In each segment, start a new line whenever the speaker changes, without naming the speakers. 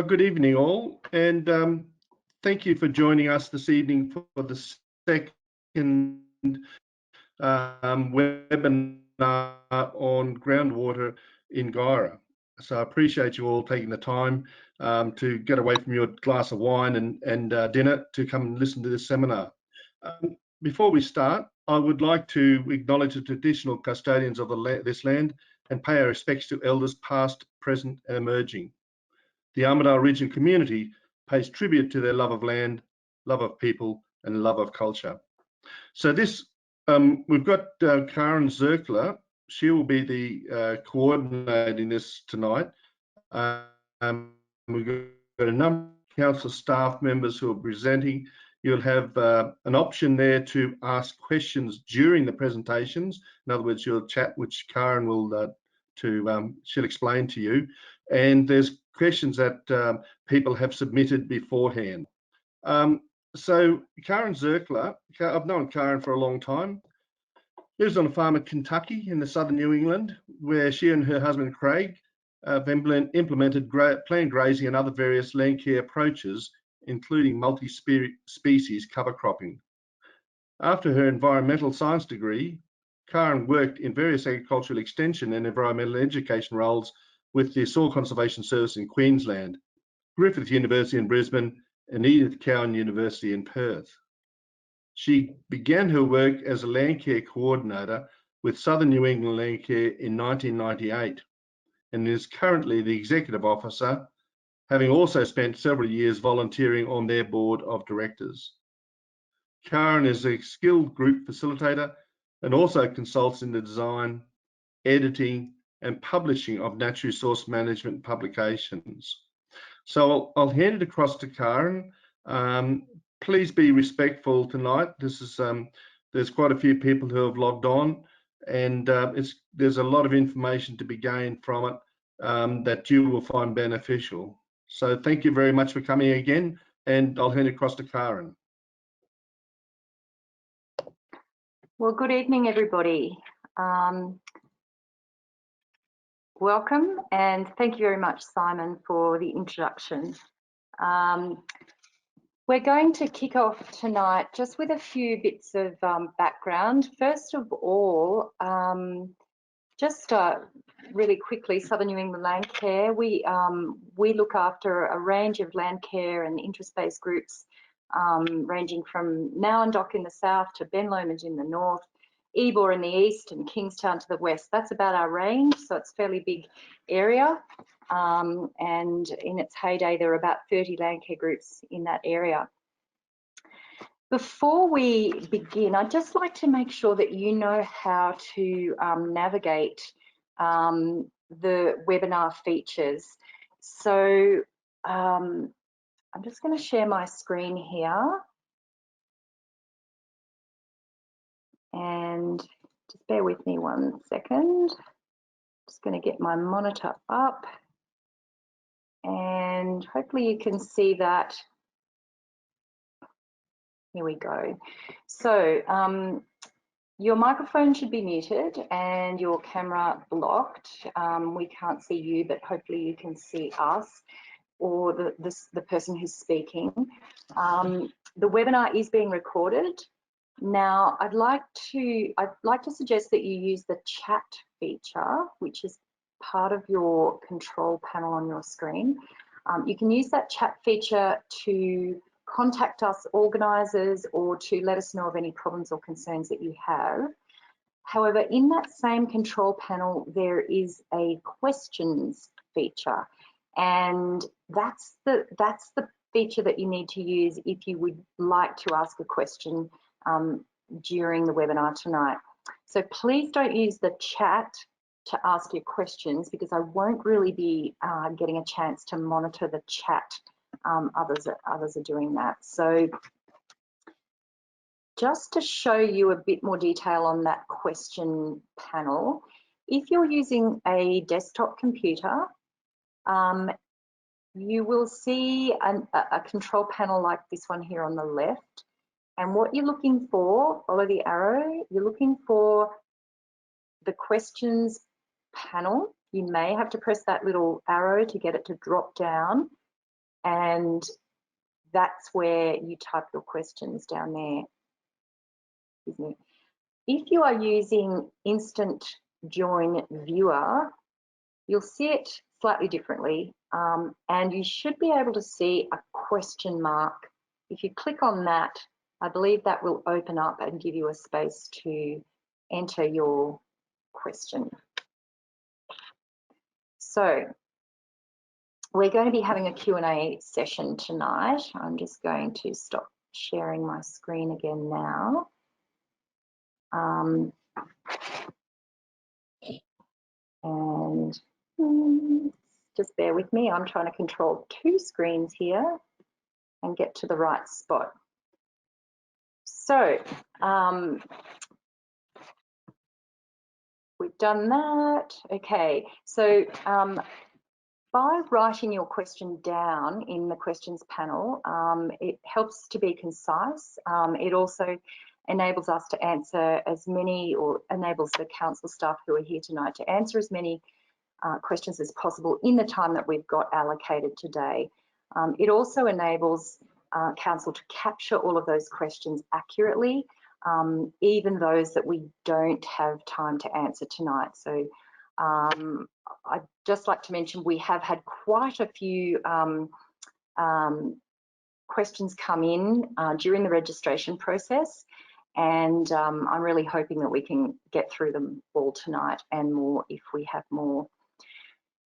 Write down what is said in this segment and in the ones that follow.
Good evening, all, and thank you for joining us this evening for the second webinar on groundwater in Guyra. So I appreciate you all taking the time to get away from your glass of wine and dinner to come and listen to this seminar. Before we start, I would like to acknowledge the traditional custodians of this land and pay our respects to elders past, present, and emerging. The Armidale Region community pays tribute to their love of land, love of people, and love of culture. So this, we've got Karen Zerkler. She will be the coordinating this tonight. We've got a number of council staff members who are presenting. You'll have an option there to ask questions during the presentations. In other words, you'll chat, which Karen will she'll explain to you. And there's questions that people have submitted beforehand. So Karen Zerkler, I've known Karen for a long time. Lives on a farm in Kentucky in the southern New England, where she and her husband Craig have implemented planned grazing and other various land care approaches, including multi-species cover cropping. After her environmental science degree, Karen worked in various agricultural extension and environmental education roles with the Soil Conservation Service in Queensland, Griffith University in Brisbane, and Edith Cowan University in Perth. She began her work as a land care coordinator with Southern New England Land Care in 1998 and is currently the executive officer, having also spent several years volunteering on their board of directors. Karen is a skilled group facilitator and also consults in the design, editing, and publishing of natural resource management publications. So I'll hand it across to Karen. Please be respectful tonight. This is there's quite a few people who have logged on, and there's a lot of information to be gained from it that you will find beneficial. So thank you very much for coming again, and I'll hand it across to Karen.
Well, good evening, everybody. Welcome, and thank you very much, Simon, for the introduction. We're going to kick off tonight just with a few bits of background. First of all, just really quickly, Southern New England Land Care, we look after a range of land care and interest-based groups, ranging from Nowandock in the south to Ben Lomond in the north, Ebor in the east, and Kingstown to the west. That's about our range, so it's a fairly big area. And in its heyday, there were about 30 land care groups in that area. Before we begin, I'd just like to make sure that you know how to navigate the webinar features. So I'm just going to share my screen here. And just bear with me 1 second. Just going to get my monitor up. And hopefully you can see that. Here we go. So your microphone should be muted and your camera blocked. We can't see you, but hopefully you can see us or the person who's speaking. The webinar is being recorded. Now, I'd like to suggest that you use the chat feature, which is part of your control panel on your screen. You can use that chat feature to contact us organisers or to let us know of any problems or concerns that you have. However, in that same control panel, there is a questions feature, and that's the feature that you need to use if you would like to ask a question during the webinar tonight. So please don't use the chat to ask your questions, because I won't really be getting a chance to monitor the chat. Others are doing that. So just to show you a bit more detail on that question panel, if you're using a desktop computer, you will see a control panel like this one here on the left. And what you're looking for, follow the arrow, you're looking for the questions panel. You may have to press that little arrow to get it to drop down. and that's where you type your questions down there. Excuse me. If you are using Instant Join Viewer, you'll see it slightly differently, and you should be able to see a question mark. If you click on that, I believe that will open up and give you a space to enter your question. So we're going to be having a Q&A session tonight. I'm just going to stop sharing my screen again now. And just bear with me. I'm trying to control two screens here and get to the right spot. So we've done that. Okay, so by writing your question down in the questions panel, it helps to be concise. It also enables us to answer as many, or enables the council staff who are here tonight to answer as many questions as possible in the time that we've got allocated today. It also enables council to capture all of those questions accurately, even those that we don't have time to answer tonight. So I'd just like to mention we have had quite a few questions come in during the registration process, and I'm really hoping that we can get through them all tonight and more if we have more.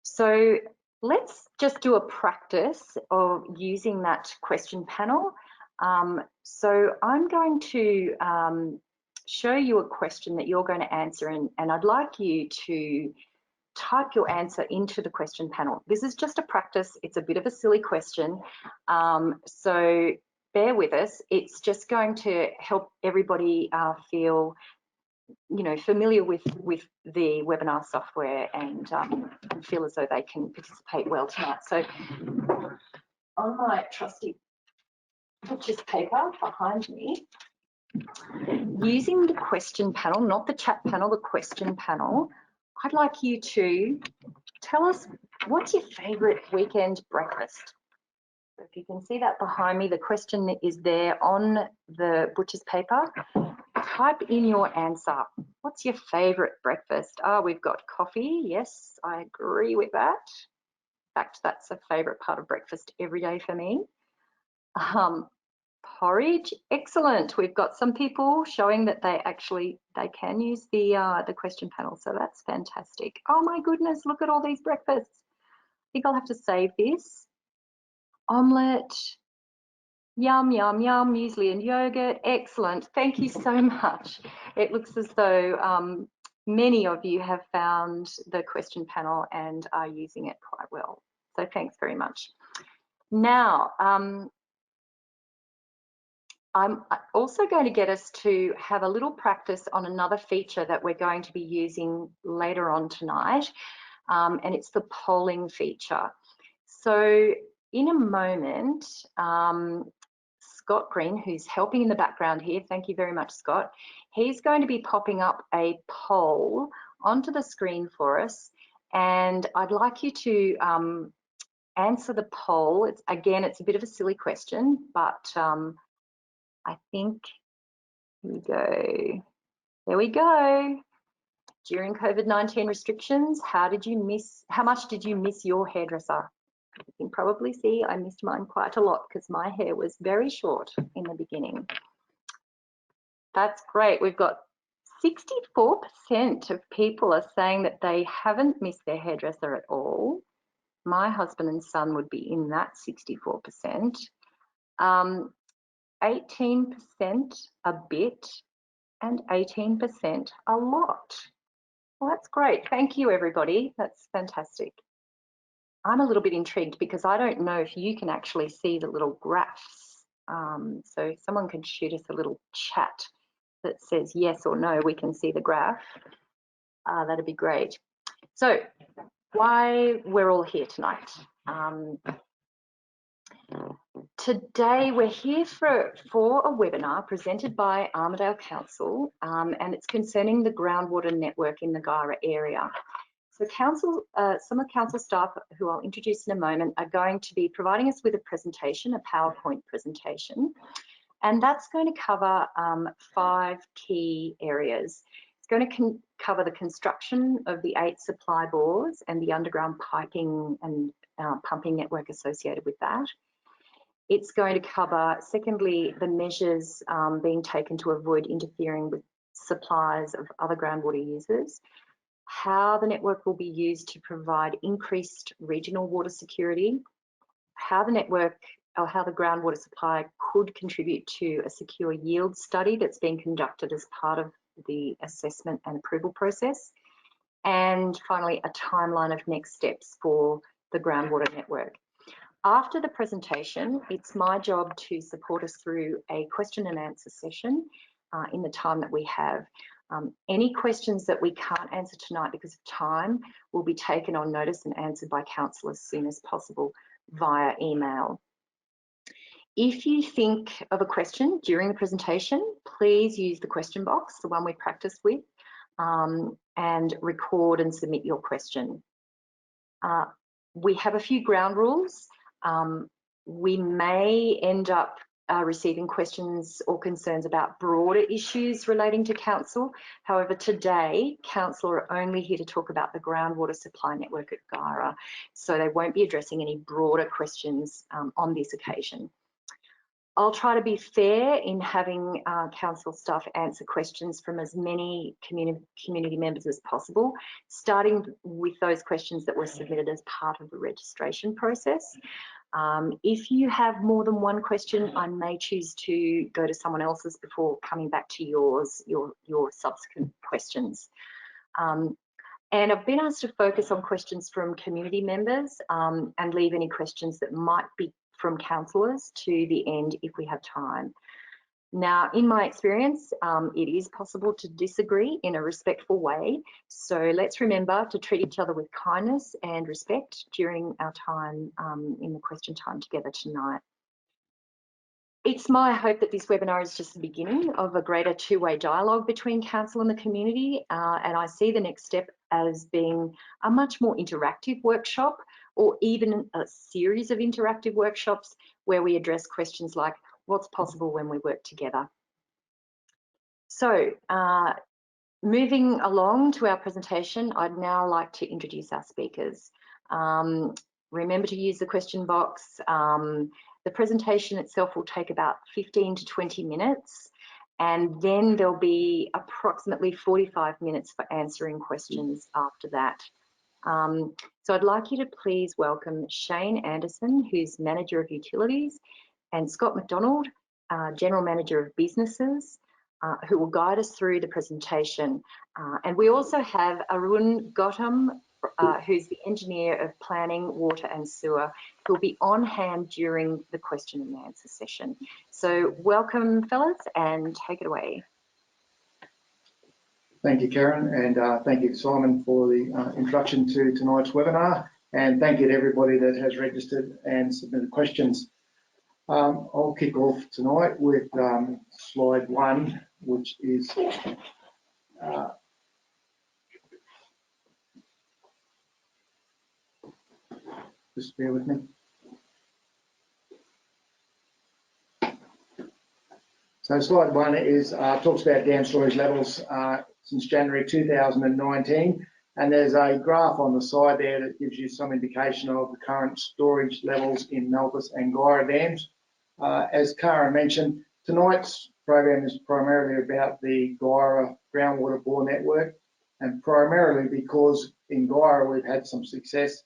So let's just do a practice of using that question panel. So I'm going to show you a question that you're going to answer, and I'd like you to type your answer into the question panel. This is just a practice. It's a bit of a silly question, so bear with us. It's just going to help everybody feel, you know, familiar with the webinar software and feel as though they can participate well tonight. So on my trusty butcher's paper behind me, using the question panel, not the chat panel, the question panel, I'd like you to tell us, what's your favourite weekend breakfast? So if you can see that behind me, the question is there on the butcher's paper. Type in your answer. What's your favourite breakfast? Oh, we've got coffee. Yes, I agree with that. In fact, that's a favourite part of breakfast every day for me. Porridge, excellent. We've got some people showing that they can use the question panel, so that's fantastic. Oh my goodness, look at all these breakfasts. I think I'll have to save this. Omelette, yum, yum, yum, muesli and yogurt, excellent. Thank you so much. It looks as though many of you have found the question panel and are using it quite well. So thanks very much. Now, I'm also going to get us to have a little practice on another feature that we're going to be using later on tonight, and it's the polling feature. So in a moment, Scott Green, who's helping in the background here, thank you very much, Scott, he's going to be popping up a poll onto the screen for us, and I'd like you to answer the poll. It's a bit of a silly question, but I think, here we go. There we go. During COVID-19 restrictions, how much did you miss your hairdresser? You can probably see I missed mine quite a lot because my hair was very short in the beginning. That's great. We've got 64% of people are saying that they haven't missed their hairdresser at all. My husband and son would be in that 64%. 18% a bit, and 18% a lot. Well, that's great. Thank you, everybody. That's fantastic. I'm a little bit intrigued because I don't know if you can actually see the little graphs. So someone can shoot us a little chat that says yes or no, we can see the graph. That'd be great. So why we're all here tonight. Today we're here for a webinar presented by Armidale Council, and it's concerning the groundwater network in the Guyra area. So some of council staff, who I'll introduce in a moment, are going to be providing us with a presentation, a PowerPoint presentation, and that's going to cover 5 key areas. It's going to cover the construction of the 8 supply bores and the underground piping and pumping network associated with that. It's going to cover, secondly, the measures being taken to avoid interfering with supplies of other groundwater users, how the network will be used to provide increased regional water security, how the network or how the groundwater supply could contribute to a secure yield study that's being conducted as part of the assessment and approval process, and finally a timeline of next steps for the groundwater network. After the presentation, it's my job to support us through a question and answer session in the time that we have. Any questions that we can't answer tonight because of time will be taken on notice and answered by council as soon as possible via email. If you think of a question during the presentation, please use the question box, the one we practiced with, and record and submit your question. We have a few ground rules. We may end up receiving questions or concerns about broader issues relating to council. However, today, council are only here to talk about the groundwater supply network at Guyra, so they won't be addressing any broader questions on this occasion. I'll try to be fair in having council staff answer questions from as many community members as possible, starting with those questions that were submitted as part of the registration process. If you have more than one question, I may choose to go to someone else's before coming back to your subsequent questions. And I've been asked to focus on questions from community members and leave any questions that might be from councillors to the end if we have time. Now, in my experience, it is possible to disagree in a respectful way. So let's remember to treat each other with kindness and respect during our time in the question time together tonight. It's my hope that this webinar is just the beginning of a greater two-way dialogue between council and the community, and I see the next step as being a much more interactive workshop, or even a series of interactive workshops where we address questions like what's possible when we work together. So moving along to our presentation, I'd now like to introduce our speakers. Remember to use the question box. The presentation itself will take about 15 to 20 minutes, and then there'll be approximately 45 minutes for answering questions after that. So I'd like you to please welcome Shane Anderson, who's Manager of Utilities, and Scott McDonald, General Manager of Businesses, who will guide us through the presentation. And we also have Arun Gautam, who's the Engineer of Planning, Water and Sewer, who will be on hand during the question and answer session. So welcome, fellas, and take it away.
Thank you, Karen, and thank you, Simon, for the introduction to tonight's webinar, and thank you to everybody that has registered and submitted questions. I'll kick off tonight with slide 1, which is just bear with me. So slide 1 is talks about dam storage levels since January 2019, and there's a graph on the side there that gives you some indication of the current storage levels in Malpas and Guyra dams. As Karen mentioned, tonight's program is primarily about the Guyra groundwater bore network, and primarily because in Guyra we've had some success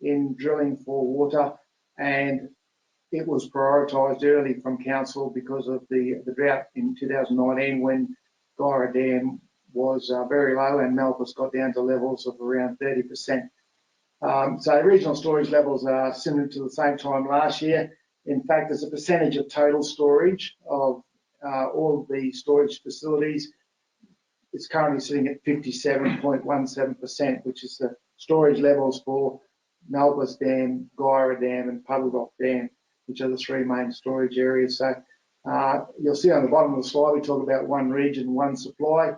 in drilling for water, and it was prioritised early from council because of the drought in 2019 when Guyra dam was very low and Malpas got down to levels of around 30%. So regional storage levels are similar to the same time last year. In fact, as a percentage of total storage of all of the storage facilities, it's currently sitting at 57.17%, which is the storage levels for Malpas Dam, Guyra Dam and Puddle Rock Dam, which are the 3 main storage areas. So you'll see on the bottom of the slide, we talk about one region, one supply.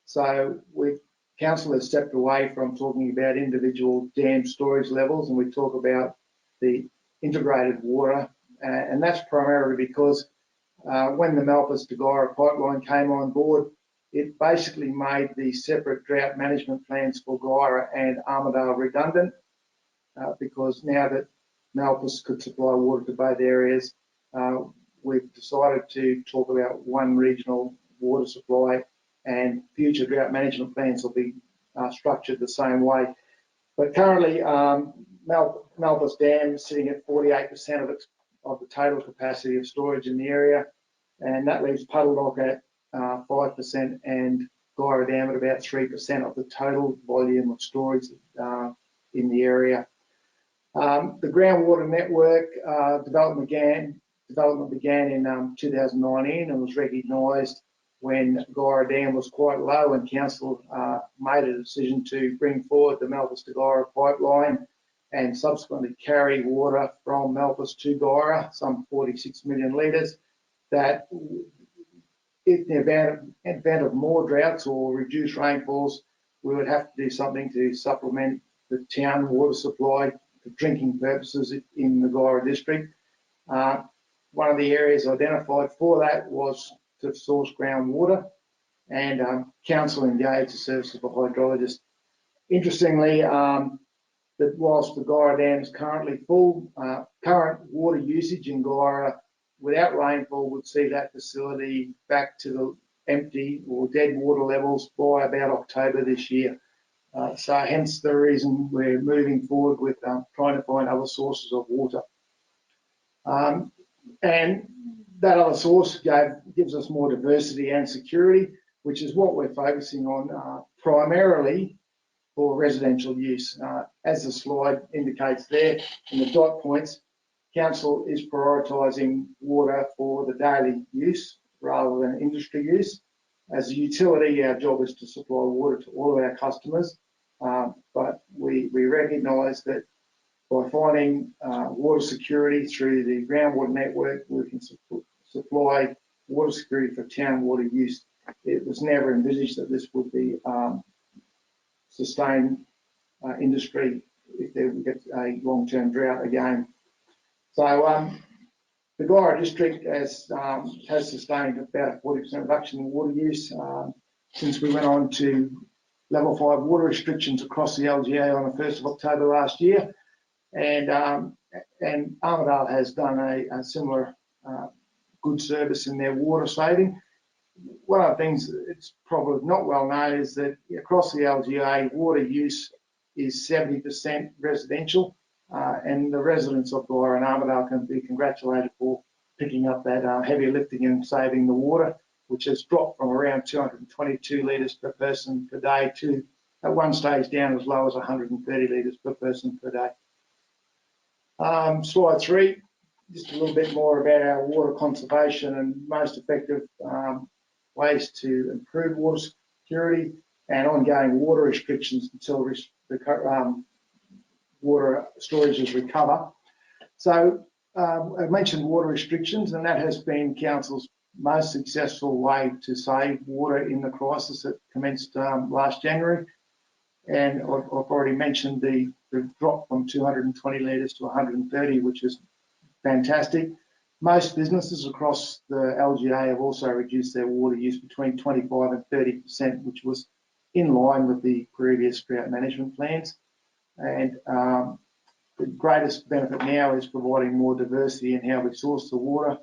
So we've Council has stepped away from talking about individual dam storage levels, and we talk about the integrated water, and that's primarily because when the Malpas to Guyra pipeline came on board, it basically made the separate drought management plans for Guyra and Armidale redundant, because now that Malpas could supply water to both areas, we've decided to talk about one regional water supply, and future drought management plans will be structured the same way. But currently, Malpas Dam is sitting at 48% of the total capacity of storage in the area, and that leaves Puddle at 5% and Guyra Dam at about 3% of the total volume of storage in the area. The groundwater network development began in 2019 and was recognised when Guyra Dam was quite low, and Council made a decision to bring forward the Malpas to Guyra pipeline and subsequently carry water from Malpas to Guyra, some 46 million litres, that if in the event of more droughts or reduced rainfalls, we would have to do something to supplement the town water supply for drinking purposes in the Guyra District. One of the areas identified for that was to source groundwater, and Council engaged the services of a hydrologist. Interestingly, that whilst the Guyra Dam is currently full, current water usage in Guyra without rainfall would see that facility back to the empty or dead water levels by about October this year. So hence the reason we're moving forward with trying to find other sources of water. And that other source gives us more diversity and security, which is what we're focusing on primarily for residential use. As the slide indicates there in the dot points, Council is prioritising water for the daily use rather than industry use. As a utility, our job is to supply water to all of our customers, but we recognise that by finding water security through the groundwater network, we can supply water security for town water use. It was never envisaged that this would be sustained industry if there gets a long-term drought again. So the Guyra District has sustained about a 40% reduction in water use since we went on to level 5 water restrictions across the LGA on the 1st of October last year, and Armidale has done a similar good service in their water saving. One of the things that's probably not well known is that across the LGA, water use is 70% residential, and the residents of Guyra and Armidale can be congratulated for picking up that heavy lifting and saving the water, which has dropped from around 222 litres per person per day to at one stage down as low as 130 litres per person per day. Slide 3, just a little bit more about our water conservation and most effective ways to improve water security and ongoing water restrictions until water storages recover. So I mentioned water restrictions, and that has been Council's most successful way to save water in the crisis that commenced last January. And I've already mentioned the drop from 220 litres to 130, which is fantastic. Most businesses across the LGA have also reduced their water use between 25 and 30%, which was in line with the previous drought management plans. And the greatest benefit now is providing more diversity in how we source the water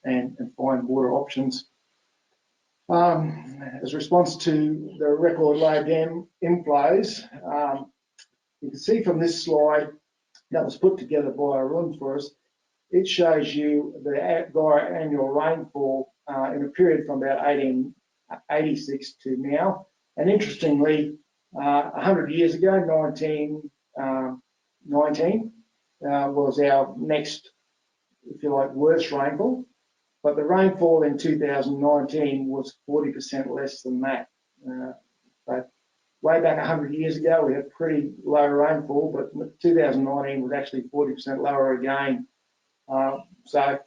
and find water options. As a response to the record low dam inflows, you can see from this slide that was put together by Arun for us, it shows you the Guyra annual rainfall in a period from about 1886 to now. And interestingly, 100 years ago, 1919, was our next, if you like, worst rainfall. But the rainfall in 2019 was 40% less than that. But way back 100 years ago, we had pretty low rainfall, but 2019 was actually 40% lower again. So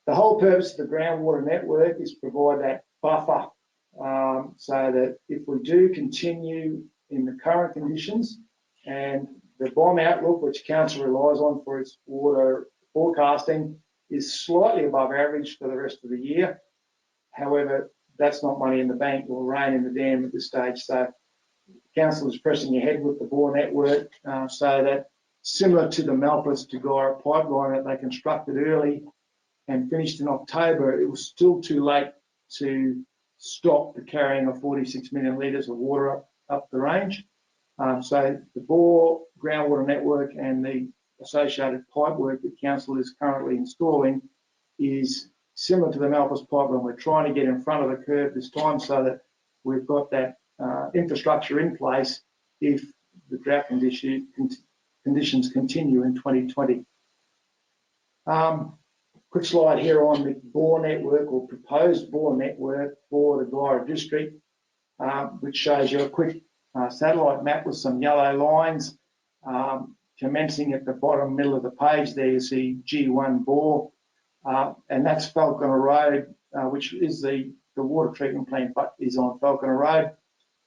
the whole purpose of the groundwater network is to provide that buffer so that if we do continue in the current conditions and the BOM outlook, which Council relies on for its water forecasting, is slightly above average for the rest of the year. However, that's not money in the bank or rain in the dam at this stage. So Council is pressing ahead with the bore network so that, similar to the Malpas to Guyra pipeline that they constructed early and finished in October, it was still too late to stop the carrying of 46 million litres of water up the range. So the bore groundwater network and the associated pipework that Council is currently installing is similar to the Malpas pipeline. We're trying to get in front of the curve this time so that we've got that infrastructure in place if the drought conditions continue in 2020. Quick slide here on the bore network or proposed bore network for the Guyra District, which shows you a quick satellite map with some yellow lines. Commencing at the bottom middle of the page there, you see G1 bore, and that's Falconer Road, which is the water treatment plant, but is on Falconer Road.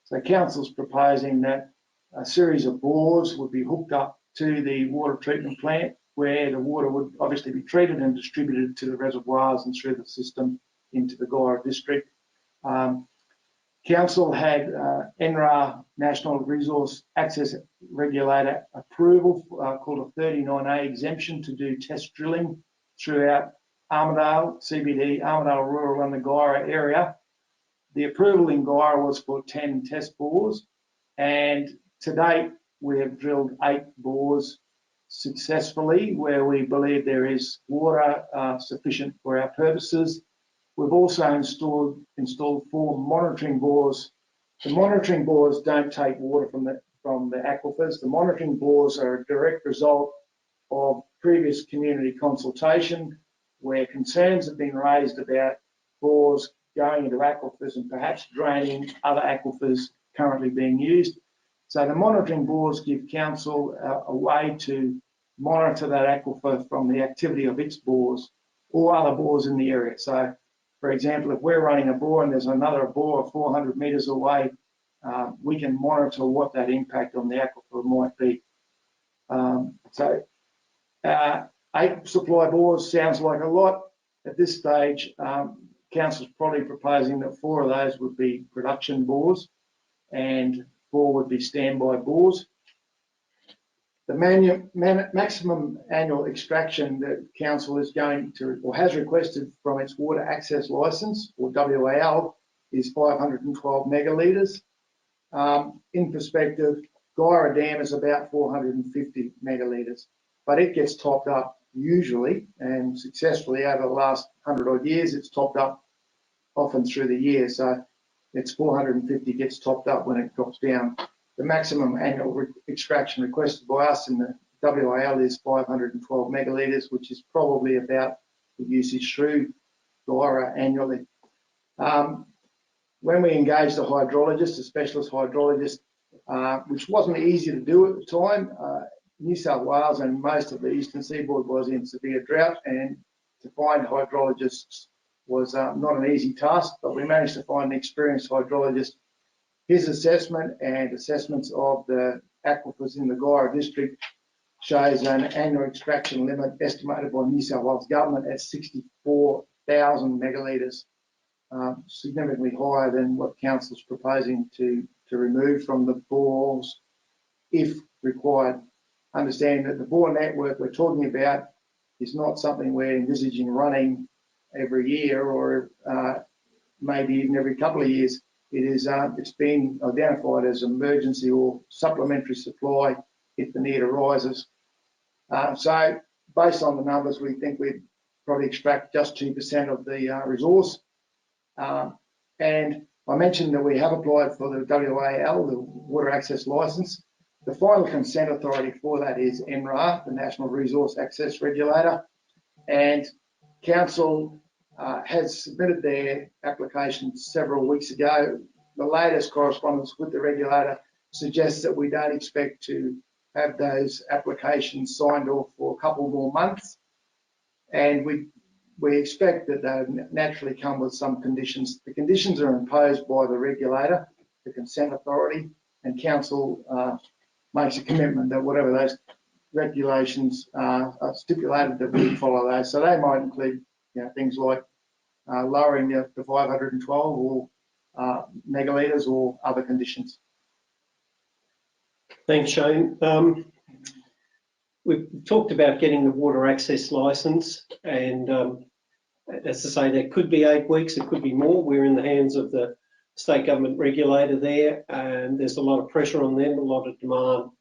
So Council's proposing that a series of bores would be hooked up to the water treatment plant, where the water would obviously be treated and distributed to the reservoirs and through the system into the Guyra District. Council had NRA, National Resource Access Regulator, approval called a 39A exemption to do test drilling throughout Armidale, CBD, Armidale Rural and the Guyra area. The approval in Guyra was for 10 test bores, and to date we have drilled 8 bores successfully where we believe there is water sufficient for our purposes. We've also installed 4 monitoring bores. The monitoring bores don't take water from the aquifers. The monitoring bores are a direct result of previous community consultation where concerns have been raised about bores going into aquifers and perhaps draining other aquifers currently being used. So the monitoring bores give Council a way to monitor that aquifer from the activity of its bores or other bores in the area. So, for example, if we're running a bore and there's another bore 400 metres away, we can monitor what that impact on the aquifer might be. 8 supply bores sounds like a lot. At this stage, Council's probably proposing that 4 of those would be production bores and 4 would be standby bores. The maximum annual extraction that Council is going to or has requested from its water access licence, or WAL, is 512 megalitres. In perspective, Guyra Dam is about 450 megalitres, but it gets topped up usually and successfully over the last 100 odd years. It's topped up often through the year, so it's 450 gets topped up when it drops down. The maximum annual extraction requested by us in the WAL is 512 megalitres, which is probably about the usage through Guyra annually. When we engaged a hydrologist, a specialist hydrologist, which wasn't easy to do at the time, New South Wales and most of the eastern seaboard was in severe drought, and to find hydrologists was not an easy task, but we managed to find an experienced hydrologist. His assessment and assessments of the aquifers in the Guyra District shows an annual extraction limit estimated by New South Wales Government at 64,000 megalitres, significantly higher than what Council's proposing to remove from the bores if required. Understanding that the bore network we're talking about is not something we're envisaging running every year or maybe even every couple of years. It's been identified as emergency or supplementary supply if the need arises. So based on the numbers, we think we'd probably extract just 2% of the resource. And I mentioned that we have applied for the WAL, the Water Access Licence. The final consent authority for that is NRA, the National Resource Access Regulator, and Council has submitted their application several weeks ago. The latest correspondence with the regulator suggests that we don't expect to have those applications signed off for a couple more months, and we we expect that they naturally come with some conditions. The conditions are imposed by the regulator, the consent authority, and council makes a commitment that whatever those regulations are stipulated that we follow those. So they might include, things like lowering the 512 or megalitres or other conditions.
Thanks, Shane. We've talked about getting the water access licence, and as I say, there could be 8 weeks, it could be more. We're in the hands of the state government regulator there, and there's a lot of pressure on them, a lot of demand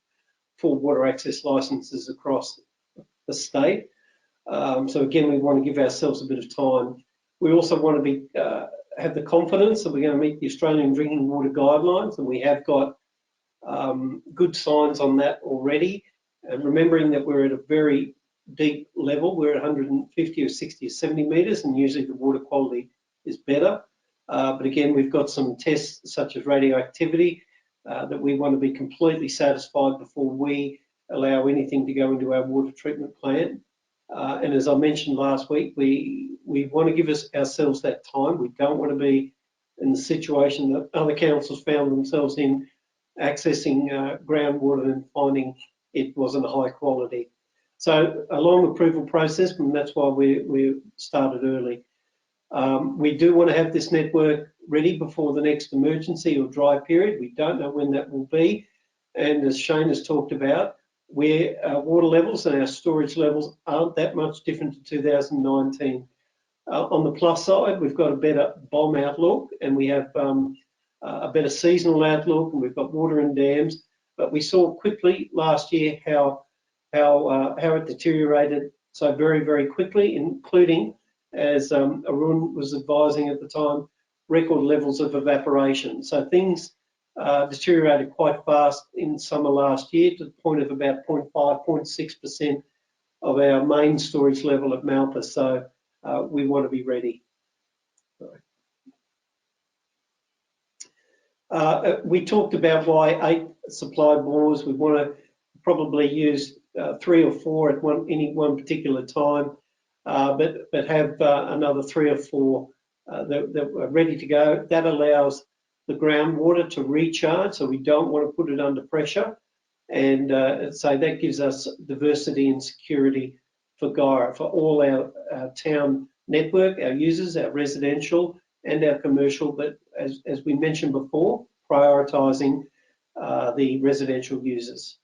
for water access licences across the state. So again, we want to give ourselves a bit of time. We also want to have the confidence that we're going to meet the Australian Drinking Water Guidelines, and we have got good signs on that already. And remembering that we're at a very deep level, we're at 150 or 60 or 70 metres, and usually the water quality is better. But again, we've got some tests such as radioactivity that we want to be completely satisfied before we allow anything to go into our water treatment plant. And as I mentioned last week, we want to give ourselves that time. We don't want to be in the situation that other councils found themselves in, accessing groundwater and finding it wasn't high quality. So a long approval process, and that's why we started early. We do want to have this network ready before the next emergency or dry period. We don't know when that will be. And as Shane has talked about, our water levels and our storage levels aren't that much different to 2019. On the plus side, we've got a better bomb outlook, and we have a better seasonal outlook, and we've got water in dams. But we saw quickly last year how it deteriorated so very, very quickly, including, as Arun was advising at the time, record levels of evaporation. So things deteriorated quite fast in summer last year to the point of about 0.5, 0.6% of our main storage level at Malpas. So we want to be ready. We talked about why 8 supply bores. We want to probably use 3 or 4 at any one particular time, but have another 3 or 4 that are ready to go. That allows the groundwater to recharge, so we don't want to put it under pressure. And so that gives us diversity and security for Guyra, for all our town network, our users, our residential and our commercial, but as we mentioned before, prioritising the residential users.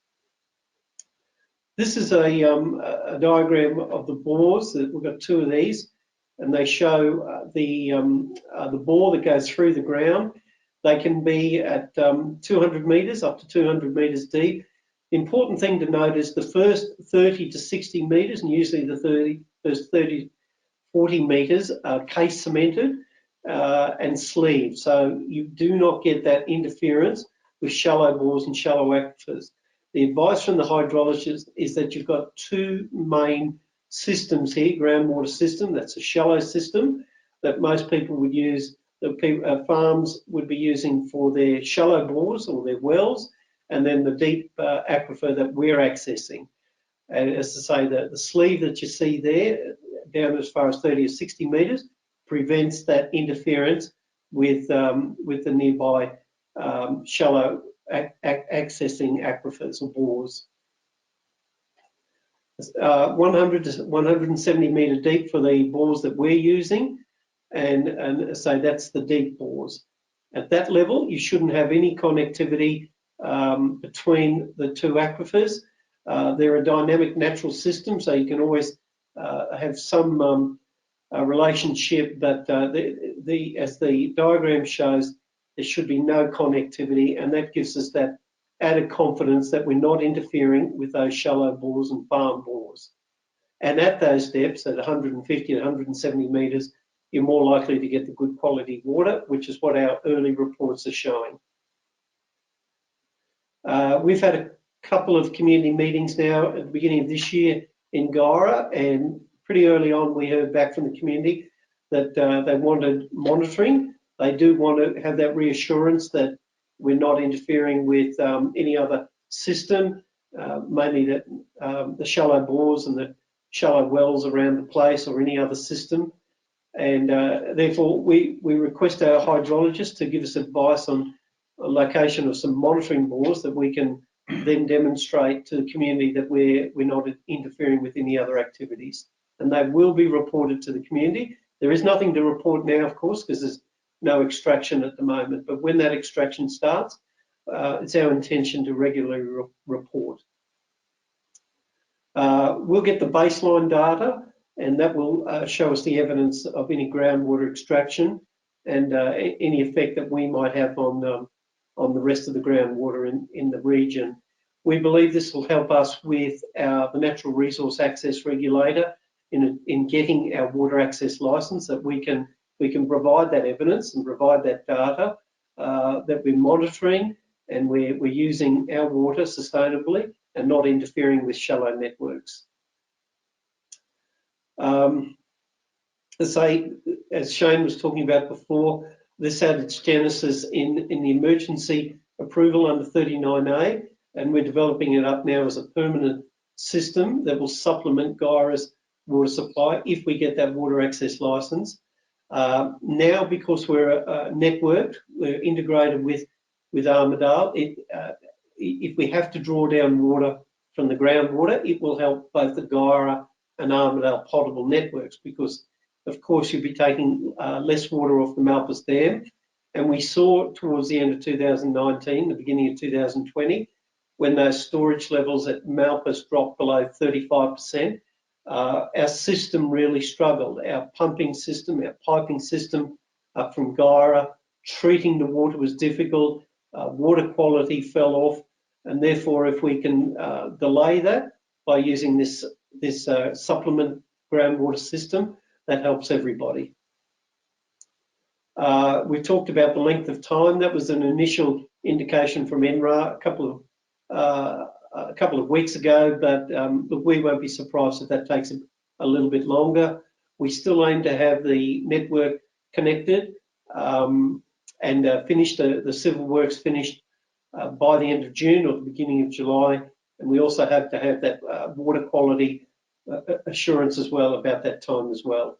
This is a diagram of the bores. We've got 2 of these, and they show the bore that goes through the ground. They can be at 200 metres, up to 200 metres deep. The important thing to note is the first 30 to 60 metres, and usually the first 30 40 metres are case cemented and sleeved. So you do not get that interference with shallow bores and shallow aquifers. The advice from the hydrologist is that you've got 2 main systems here, groundwater system, that's a shallow system that most people would use, that farms would be using for their shallow bores or their wells, and then the deep aquifer that we're accessing. And as I say, the sleeve that you see there, down as far as 30 or 60 metres, prevents that interference with the nearby shallow accessing aquifers or bores. 100 to 170 metre deep for the bores that we're using, and so that's the deep bores. At that level, you shouldn't have any connectivity between the 2 aquifers. They're a dynamic natural system, so you can always have some relationship, but as the diagram shows, there should be no connectivity, and that gives us that added confidence that we're not interfering with those shallow bores and farm bores. And at those depths, at 150 to 170 metres, you're more likely to get the good quality water, which is what our early reports are showing. We've had a couple of community meetings now at the beginning of this year in Guyra, and pretty early on we heard back from the community that they wanted monitoring. They do want to have that reassurance that we're not interfering with any other system, mainly that the shallow bores and the shallow wells around the place or any other system. And therefore, we request our hydrologist to give us advice on a location of some monitoring bores that we can then demonstrate to the community that we're not interfering with any other activities. And they will be reported to the community. There is nothing to report now, of course, because there's no extraction at the moment. But when that extraction starts, it's our intention to regularly report. We'll get the baseline data, and that will show us the evidence of any groundwater extraction and any effect that we might have on the rest of the groundwater in the region. We believe this will help us with the Natural Resource Access Regulator in getting our water access licence, that we can provide that evidence and provide that data that we're monitoring, and we're using our water sustainably and not interfering with shallow networks. As Shane was talking about before, this had its genesis in the emergency approval under 39A, and we're developing it up now as a permanent system that will supplement Guyra's water supply if we get that water access licence. Now, because we're networked, we're integrated with Armidale, if we have to draw down water from the groundwater, it will help both the Guyra and Armidale potable networks, because of course you'll be taking less water off the Malpas Dam. And we saw towards the end of 2019, the beginning of 2020, when those storage levels at Malpas dropped below 35%, our system really struggled. Our pumping system, our piping system from Guyra, treating the water was difficult, water quality fell off, and therefore if we can delay that by using this supplement groundwater system, that helps everybody. We talked about the length of time. That was an initial indication from NRA a couple of weeks ago, but look, we won't be surprised if that takes a little bit longer. We still aim to have the network connected and finish the civil works finished by the end of June or the beginning of July, and we also have to have that water quality assurance as well about that time as well.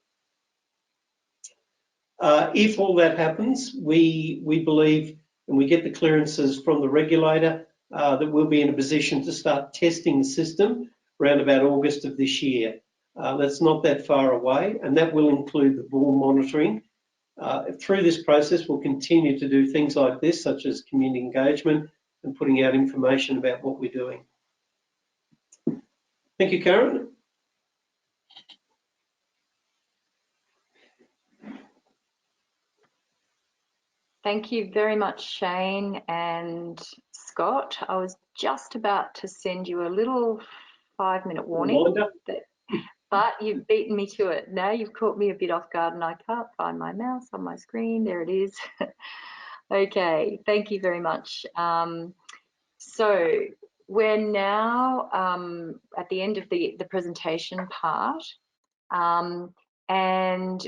If all that happens, we believe, and we get the clearances from the regulator, that we'll be in a position to start testing the system around about August of this year. That's not that far away, and that will include the bore monitoring. Through this process, we'll continue to do things like this, such as community engagement and putting out information about what we're doing. Thank you, Karen.
Thank you very much, Shane and Scott. I was just about to send you a little 5-minute warning, but you've beaten me to it. Now you've caught me a bit off guard and I can't find my mouse on my screen. There it is. Okay, thank you very much. So we're now at the end of the presentation part, and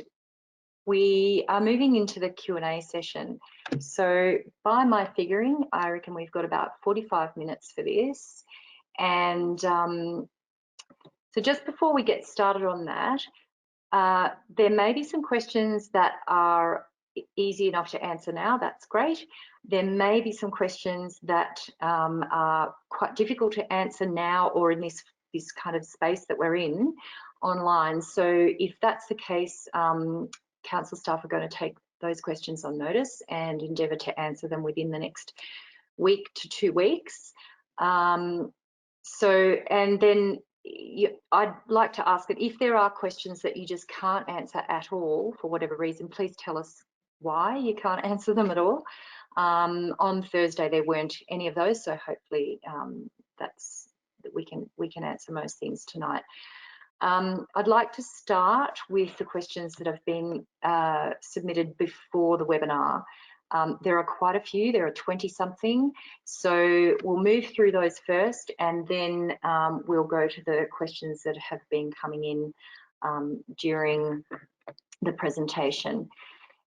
we are moving into the Q&A session. So by my figuring, I reckon we've got about 45 minutes for this. And so just before we get started on that, there may be some questions that are easy enough to answer now. That's great. There may be some questions that are quite difficult to answer now or in this kind of space that we're in online. So if that's the case, council staff are going to take those questions on notice and endeavour to answer them within the next week to 2 weeks. And then I'd like to ask that if there are questions that you just can't answer at all for whatever reason, please tell us why you can't answer them at all. On Thursday there weren't any of those, so hopefully that we can answer most things tonight. I'd like to start with the questions that have been submitted before the webinar. There are quite a few, there are 20-something, so we'll move through those first and then we'll go to the questions that have been coming in during the presentation.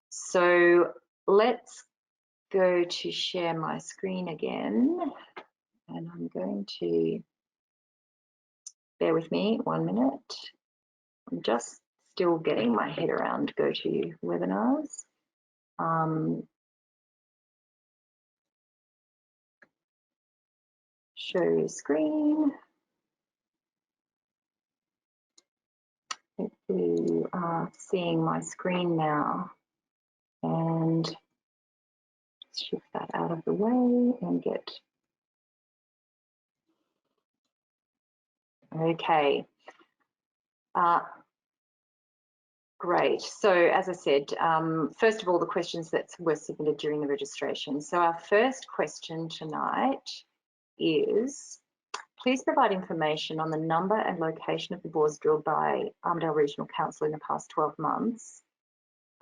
So let's go to share my screen again, and I'm going to bear with me 1 minute. I'm just still getting my head around GoToWebinars. Show screen. If you are seeing my screen now, and shift that out of the way and get, okay. Great. So as I said, first of all, the questions that were submitted during the registration. So our first question tonight is, please provide information on the number and location of the bores drilled by Armidale Regional Council in the past 12 months.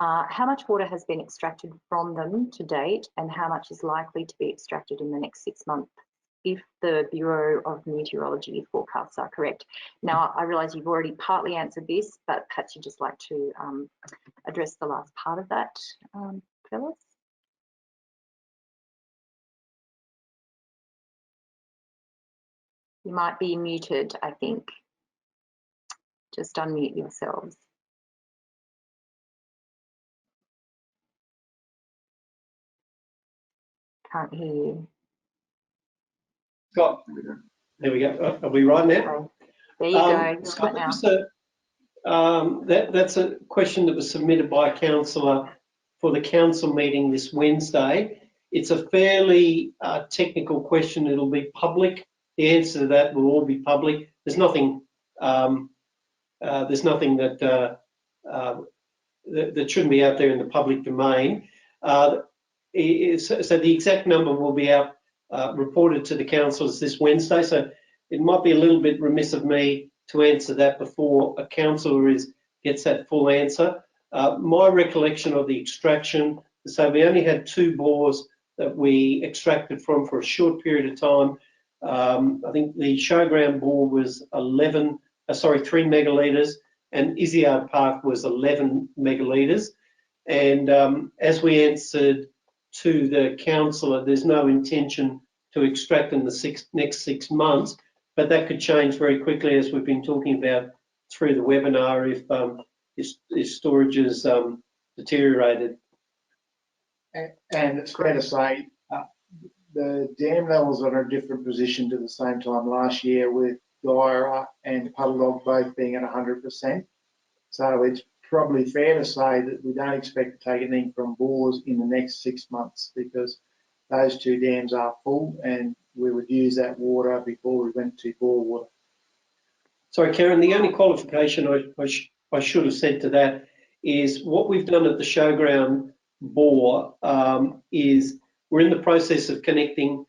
How much water has been extracted from them to date, and how much is likely to be extracted in the next 6 months if the Bureau of Meteorology forecasts are correct? Now, I realise you've already partly answered this, but perhaps you'd just like to address the last part of that, Phyllis? You might be muted, I think. Just unmute yourselves. Can't hear you.
Scott, there we go. Are we right now?
There you go.
Scott,
Right now.
that's a question that was submitted by a councillor for the council meeting this Wednesday. It's a fairly technical question. It'll be public. The answer to that will all be public. There's nothing. There's nothing that shouldn't be out there in the public domain. So the exact number will be out. Reported to the councillors this Wednesday, so it might be a little bit remiss of me to answer that before a councillor gets that full answer. My recollection of the extraction, so we only had 2 bores that we extracted from for a short period of time. I think the showground bore was 3 megalitres, and Izzyard Park was 11 megalitres. And as we answered to the councillor, there's no intention to extract in the next 6 months, but that could change very quickly, as we've been talking about through the webinar, if storage is deteriorated.
And it's fair to say the dam levels are in a different position to the same time last year, with Guyra and Puddle Dog both being at 100%. So it's probably fair to say that we don't expect to take anything from bores in the next 6 months, because those 2 dams are full and we would use that water before we went to bore water.
Sorry, Karen, the only qualification I should have said to that is what we've done at the showground bore is we're in the process of connecting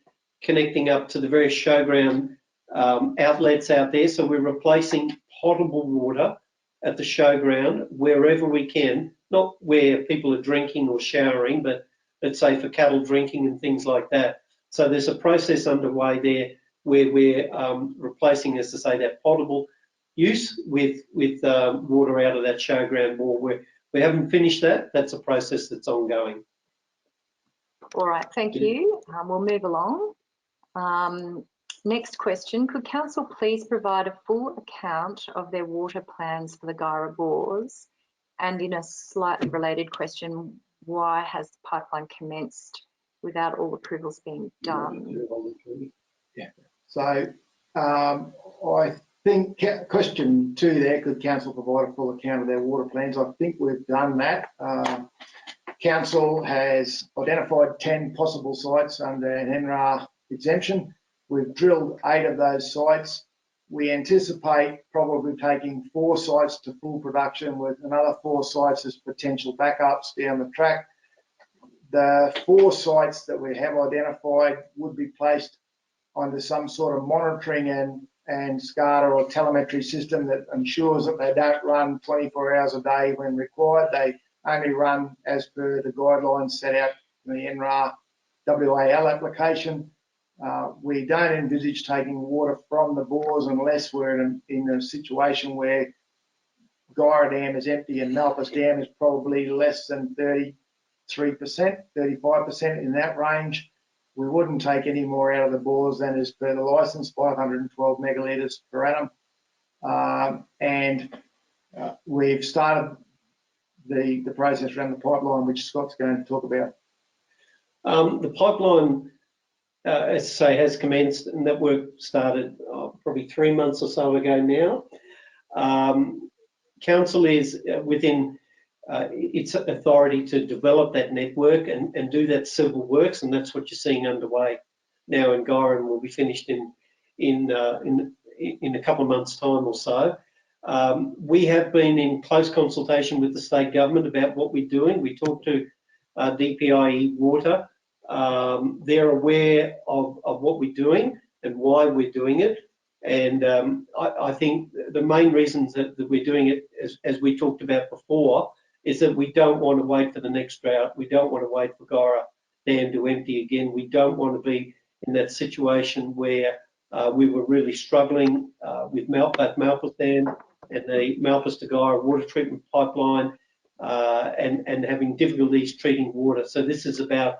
up to the various showground outlets out there. So we're replacing potable water at the showground wherever we can, not where people are drinking or showering, but let's say for cattle drinking and things like that. So there's a process underway there where we're replacing, as I say, that potable use with water out of that showground bore. We haven't finished that. That's a process that's ongoing.
All right, thank you. We'll move along. Next question, could council please provide a full account of their water plans for the Guyra bores? And in a slightly related question, why has the pipeline commenced without all approvals being done?
Yeah. So I think question 2 there, could council provide a full account of their water plans? I think we've done that. Council has identified 10 possible sites under an NRA exemption. We've drilled 8 of those sites. We anticipate probably taking 4 sites to full production, with another 4 sites as potential backups down the track. The 4 sites that we have identified would be placed under some sort of monitoring and SCADA or telemetry system that ensures that they don't run 24 hours a day when required. They only run as per the guidelines set out in the NRA WAL application. We don't envisage taking water from the bores unless we're in a situation where Guyra Dam is empty and Malpas Dam is probably less than 33%, 35%, in that range. We wouldn't take any more out of the bores than is per the licence, 512 megalitres per annum. and we've started the process around the pipeline, which Scott's going to talk about.
The pipeline, as I say, has commenced, and that work started probably 3 months or so ago now. Council is within its authority to develop that network and do that civil works, and that's what you're seeing underway now in Guyra, and will be finished in a couple of months' time or so. We have been in close consultation with the state government about what we're doing. We talked to DPIE Water. They're aware of what we're doing and why we're doing it. And I think the main reasons that we're doing it, as we talked about before, is that we don't want to wait for the next drought. We don't want to wait for Guyra Dam to empty again. We don't want to be in that situation where we were really struggling with both Malpas Dam and the Malpas to Guyra water treatment pipeline, and having difficulties treating water. So this is about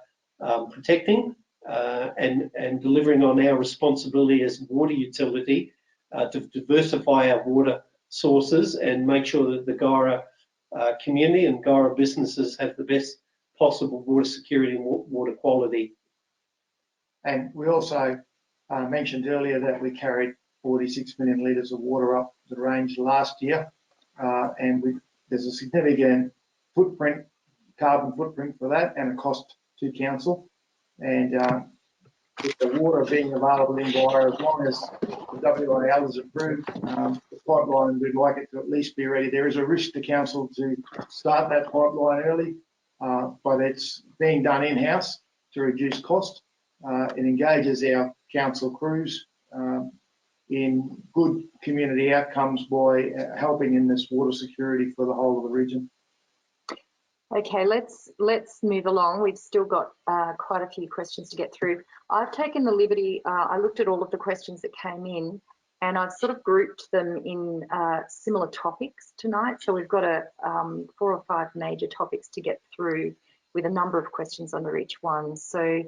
protecting and delivering on our responsibility as a water utility to diversify our water sources and make sure that the Guyra community and Guyra businesses have the best possible water security and water quality.
And we also mentioned earlier that we carried 46 million litres of water up the range last year, and there's a significant carbon footprint for that, and a cost to council. And with the water being available in Guyra, as long as the WAL is approved, the pipeline, we'd like it to at least be ready. There is a risk to council to start that pipeline early, but it's being done in-house to reduce cost. It engages our council crews in good community outcomes by helping in this water security for the whole of the region.
Okay, let's move along. We've still got quite a few questions to get through. I've taken the liberty, I looked at all of the questions that came in, and I've sort of grouped them in similar topics tonight. So we've got 4 or 5 major topics to get through with a number of questions under each one. So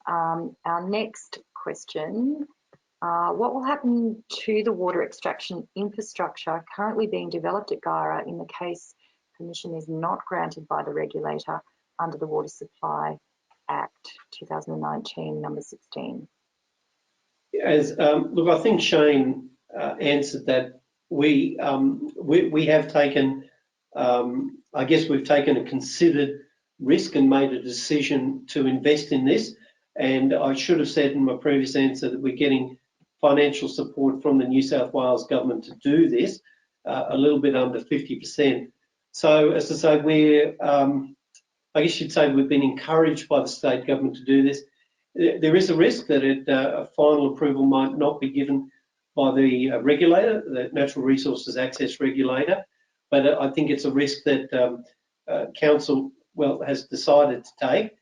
our next question, what will happen to the water extraction infrastructure currently being developed at Guyra in the case permission is not granted by the regulator under the Water Supply Act 2019, number 16?
Look, I think Shane answered that. We have taken, I guess we've taken a considered risk and made a decision to invest in this. And I should have said in my previous answer that we're getting financial support from the New South Wales government to do this, a little bit under 50%. So as I say, I guess you'd say we've been encouraged by the state government to do this. There is a risk that a final approval might not be given by the regulator, the Natural Resources Access Regulator, but I think it's a risk that council has decided to take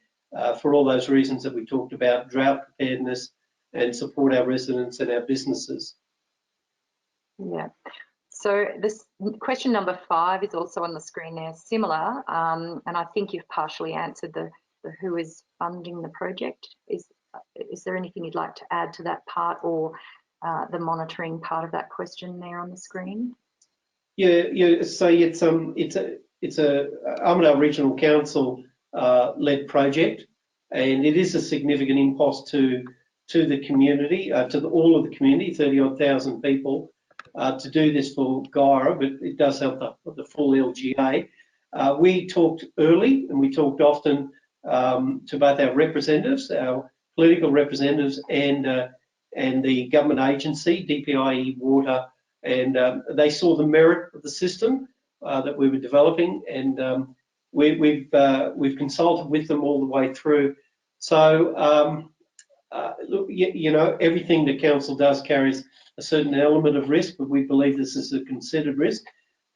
for all those reasons that we talked about: drought preparedness and support our residents and our businesses. Yeah.
So this question number 5 is also on the screen there, similar, and I think you've partially answered the who is funding the project. Is there anything you'd like to add to that part, or the monitoring part of that question there on the screen?
Yeah. So it's a Armidale Regional Council led project, and it is a significant impost to the community, to all of the community, 30-odd thousand people. To do this for Guyra, but it does help the full LGA. We talked early, and we talked often to both our representatives, our political representatives, and the government agency, DPIE Water, and they saw the merit of the system that we were developing, and we've consulted with them all the way through. So look, you know, everything the council does carries a certain element of risk, but we believe this is a considered risk,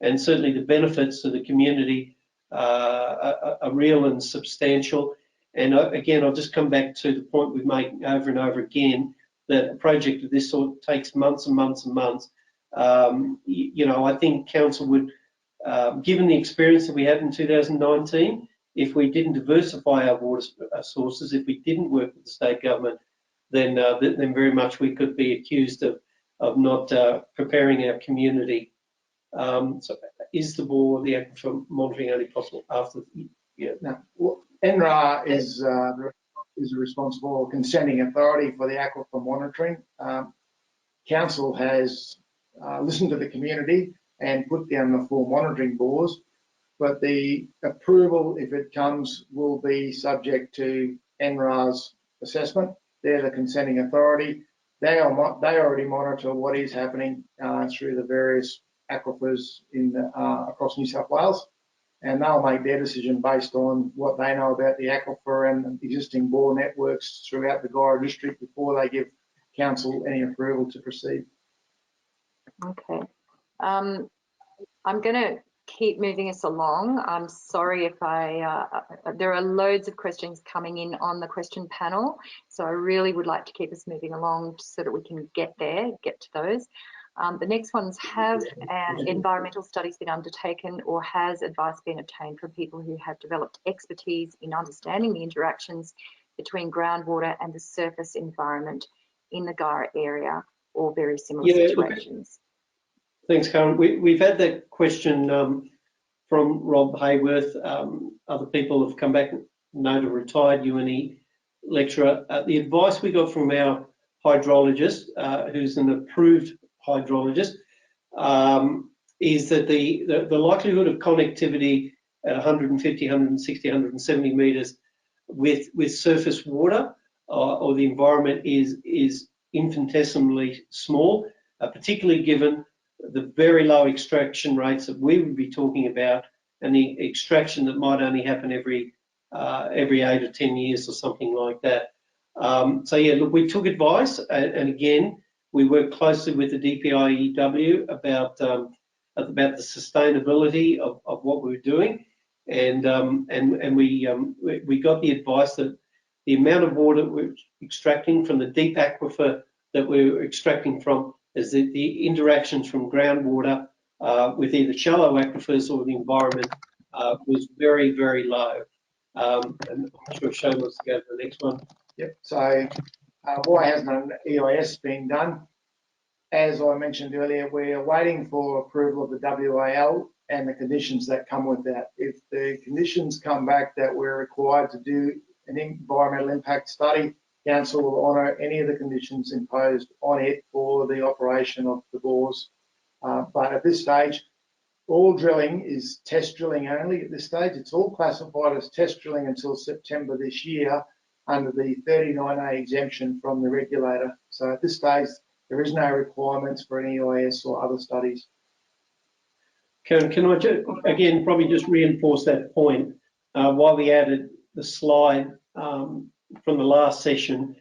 and certainly the benefits to the community are real and substantial. And again, I'll just come back to the point we've made over and over again, that a project of this sort takes months and months and months. You know, I think council would, given the experience that we had in 2019, if we didn't diversify our water sources, if we didn't work with the state government, then very much we could be accused of not preparing our community. So is the board, the aquifer monitoring only possible after? Yeah.
No, well, NRA is responsible consenting authority for the aquifer monitoring. Council has listened to the community and put down the full monitoring bores, but the approval, if it comes, will be subject to NRA's assessment. They're the consenting authority. They already monitor what is happening through the various aquifers in across New South Wales, and they'll make their decision based on what they know about the aquifer and existing bore networks throughout the Guyra District before they give council any approval to proceed.
Okay. I'm going to keep moving us along. I'm sorry if there are loads of questions coming in on the question panel, so I really would like to keep us moving along so that we can get to those. The next ones, have environmental studies been undertaken, or has advice been obtained from people who have developed expertise in understanding the interactions between groundwater and the surface environment in the Guyra area or very similar situations?
Thanks, Karen. We've had that question from Rob Hayworth. Other people have come back, note a retired UNE lecturer. The advice we got from our hydrologist, who's an approved hydrologist, is that the likelihood of connectivity at 150, 160, 170 metres with surface water or the environment is infinitesimally small, particularly given the very low extraction rates that we would be talking about, and the extraction that might only happen every 8 or 10 years or something like that. So yeah, look, we took advice, and again, we worked closely with the DPIEW about the sustainability of what we were doing, and we got the advice that the amount of water we're extracting from the deep aquifer that we're extracting from is that the interactions from groundwater with either shallow aquifers or the environment was very, very low. And I'm sure Shane wants to go to the next one.
Yep. So why hasn't an EIS been done? As I mentioned earlier, we're waiting for approval of the WAL and the conditions that come with that. If the conditions come back that we're required to do an environmental impact study, Council will honour any of the conditions imposed on it for the operation of the bores. But at this stage, all drilling is test drilling only at this stage. It's all classified as test drilling until September this year under the 39A exemption from the regulator. So at this stage, there is no requirements for an EIS or other studies.
Can I just, again, probably just reinforce that point while we added the slide from the last session.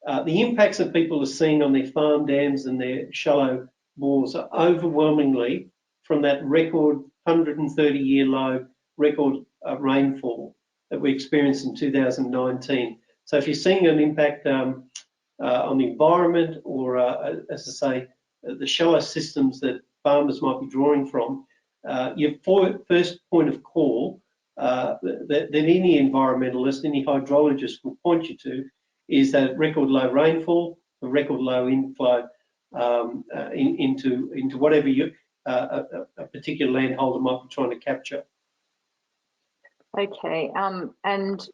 The impacts that people are seeing on their farm dams and their shallow bores are overwhelmingly from that record 130-year low record rainfall that we experienced in 2019. So if you're seeing an impact on the environment, or as I say, the shallow systems that farmers might be drawing from, your first point of call that any environmentalist, any hydrologist will point you to is that record low rainfall, the record low inflow into whatever a particular landholder might be trying to capture.
Okay, and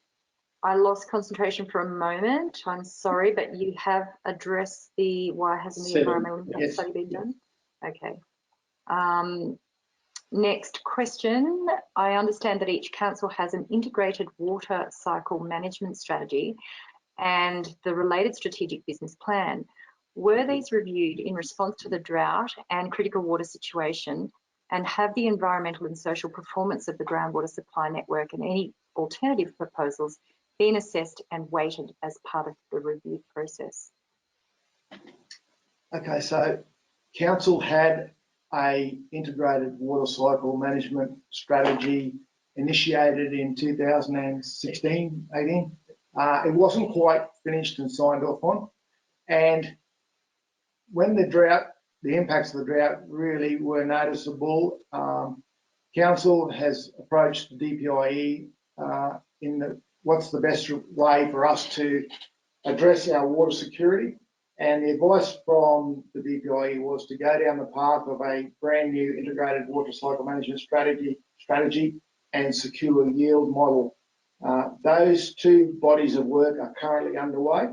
I lost concentration for a moment. I'm sorry, but you have addressed the why hasn't the environmental impact study been done? Okay. Next question. I understand that each council has an integrated water cycle management strategy and the related strategic business plan. Were these reviewed in response to the drought and critical water situation, and have the environmental and social performance of the groundwater supply network and any alternative proposals been assessed and weighted as part of the review process?
Okay, so Council had a integrated water cycle management strategy initiated in 2016, 18. It wasn't quite finished and signed off on. And when the impacts of the drought really were noticeable, Council has approached the DPIE what's the best way for us to address our water security. And the advice from the DPIE was to go down the path of a brand new integrated water cycle management strategy and secure yield model. Those two bodies of work are currently underway,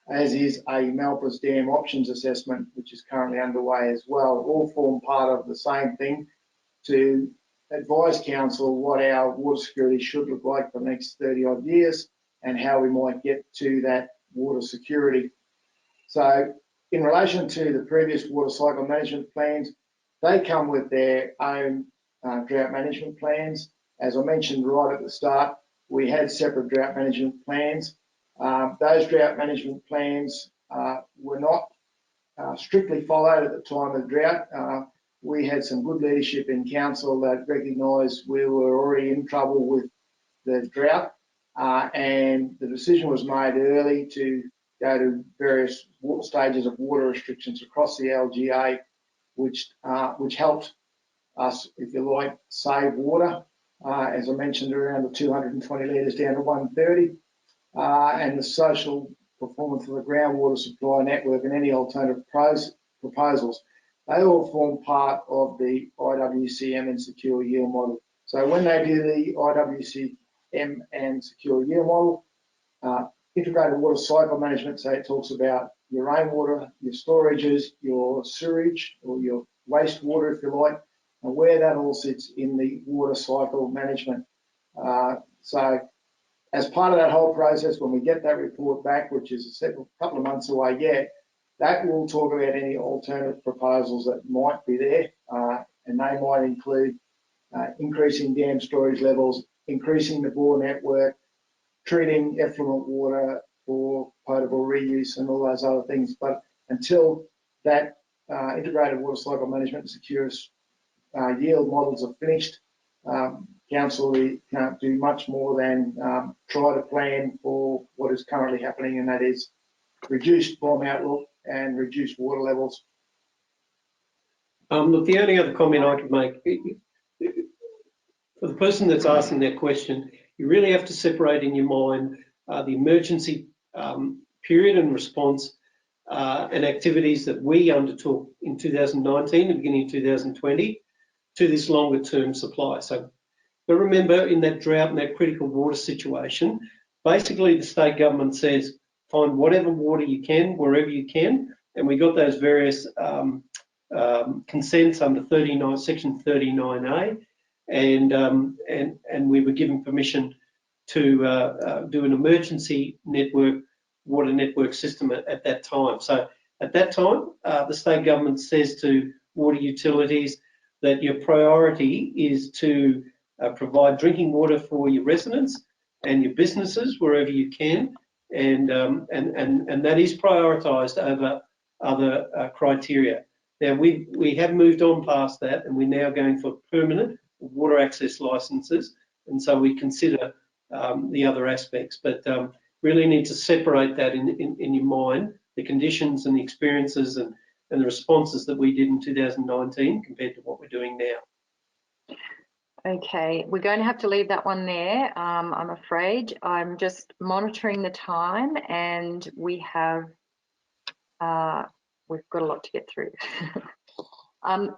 as is a Malpas Dam options assessment, which is currently underway as well. All form part of the same thing to advise council what our water security should look like for the next 30 odd years and how we might get to that water security. So in relation to the previous water cycle management plans, they come with their own drought management plans. As I mentioned right at the start, we had separate drought management plans. Those drought management plans were not strictly followed at the time of the drought. We had some good leadership in council that recognised we were already in trouble with the drought, and the decision was made early to go to various stages of water restrictions across the LGA, which helped us, if you like, save water. As I mentioned, around the 220 litres down to 130, and the social performance of the groundwater supply network and any alternative proposals. They all form part of the IWCM and secure yield model. So when they do the IWCM and secure yield model, integrated water cycle management, so it talks about your rainwater, your storages, your sewage or your wastewater, if you like, and where that all sits in the water cycle management. So as part of that whole process, when we get that report back, which is a couple of months away yet, that will talk about any alternative proposals that might be there, and they might include increasing dam storage levels, increasing the bore network, treating effluent water for potable reuse and all those other things. But until that integrated water cycle management secures yield models are finished, council can't do much more than try to plan for what is currently happening, and that is reduced bomb outlook and reduced water levels.
Look, the only other comment I could make, for the person that's asking that question, you really have to separate in your mind the emergency period and response and activities that we undertook in 2019 and beginning of 2020 to this longer term supply. So, but remember, in that drought and that critical water situation, basically the state government says, find whatever water you can, wherever you can, and we got those various consents under 39, section 39A, and we were given permission to do an emergency water network system at that time. So at that time, the state government says to water utilities that your priority is to provide drinking water for your residents and your businesses wherever you can, and that is prioritised over other criteria. Now we have moved on past that, and we're now going for permanent water access licences, and so we consider the other aspects, but really need to separate that in your mind, the conditions and the experiences and the responses that we did in 2019 compared to what we're doing now.
Okay, we're going to have to leave that one there, I'm afraid. I'm just monitoring the time, and we've got a lot to get through.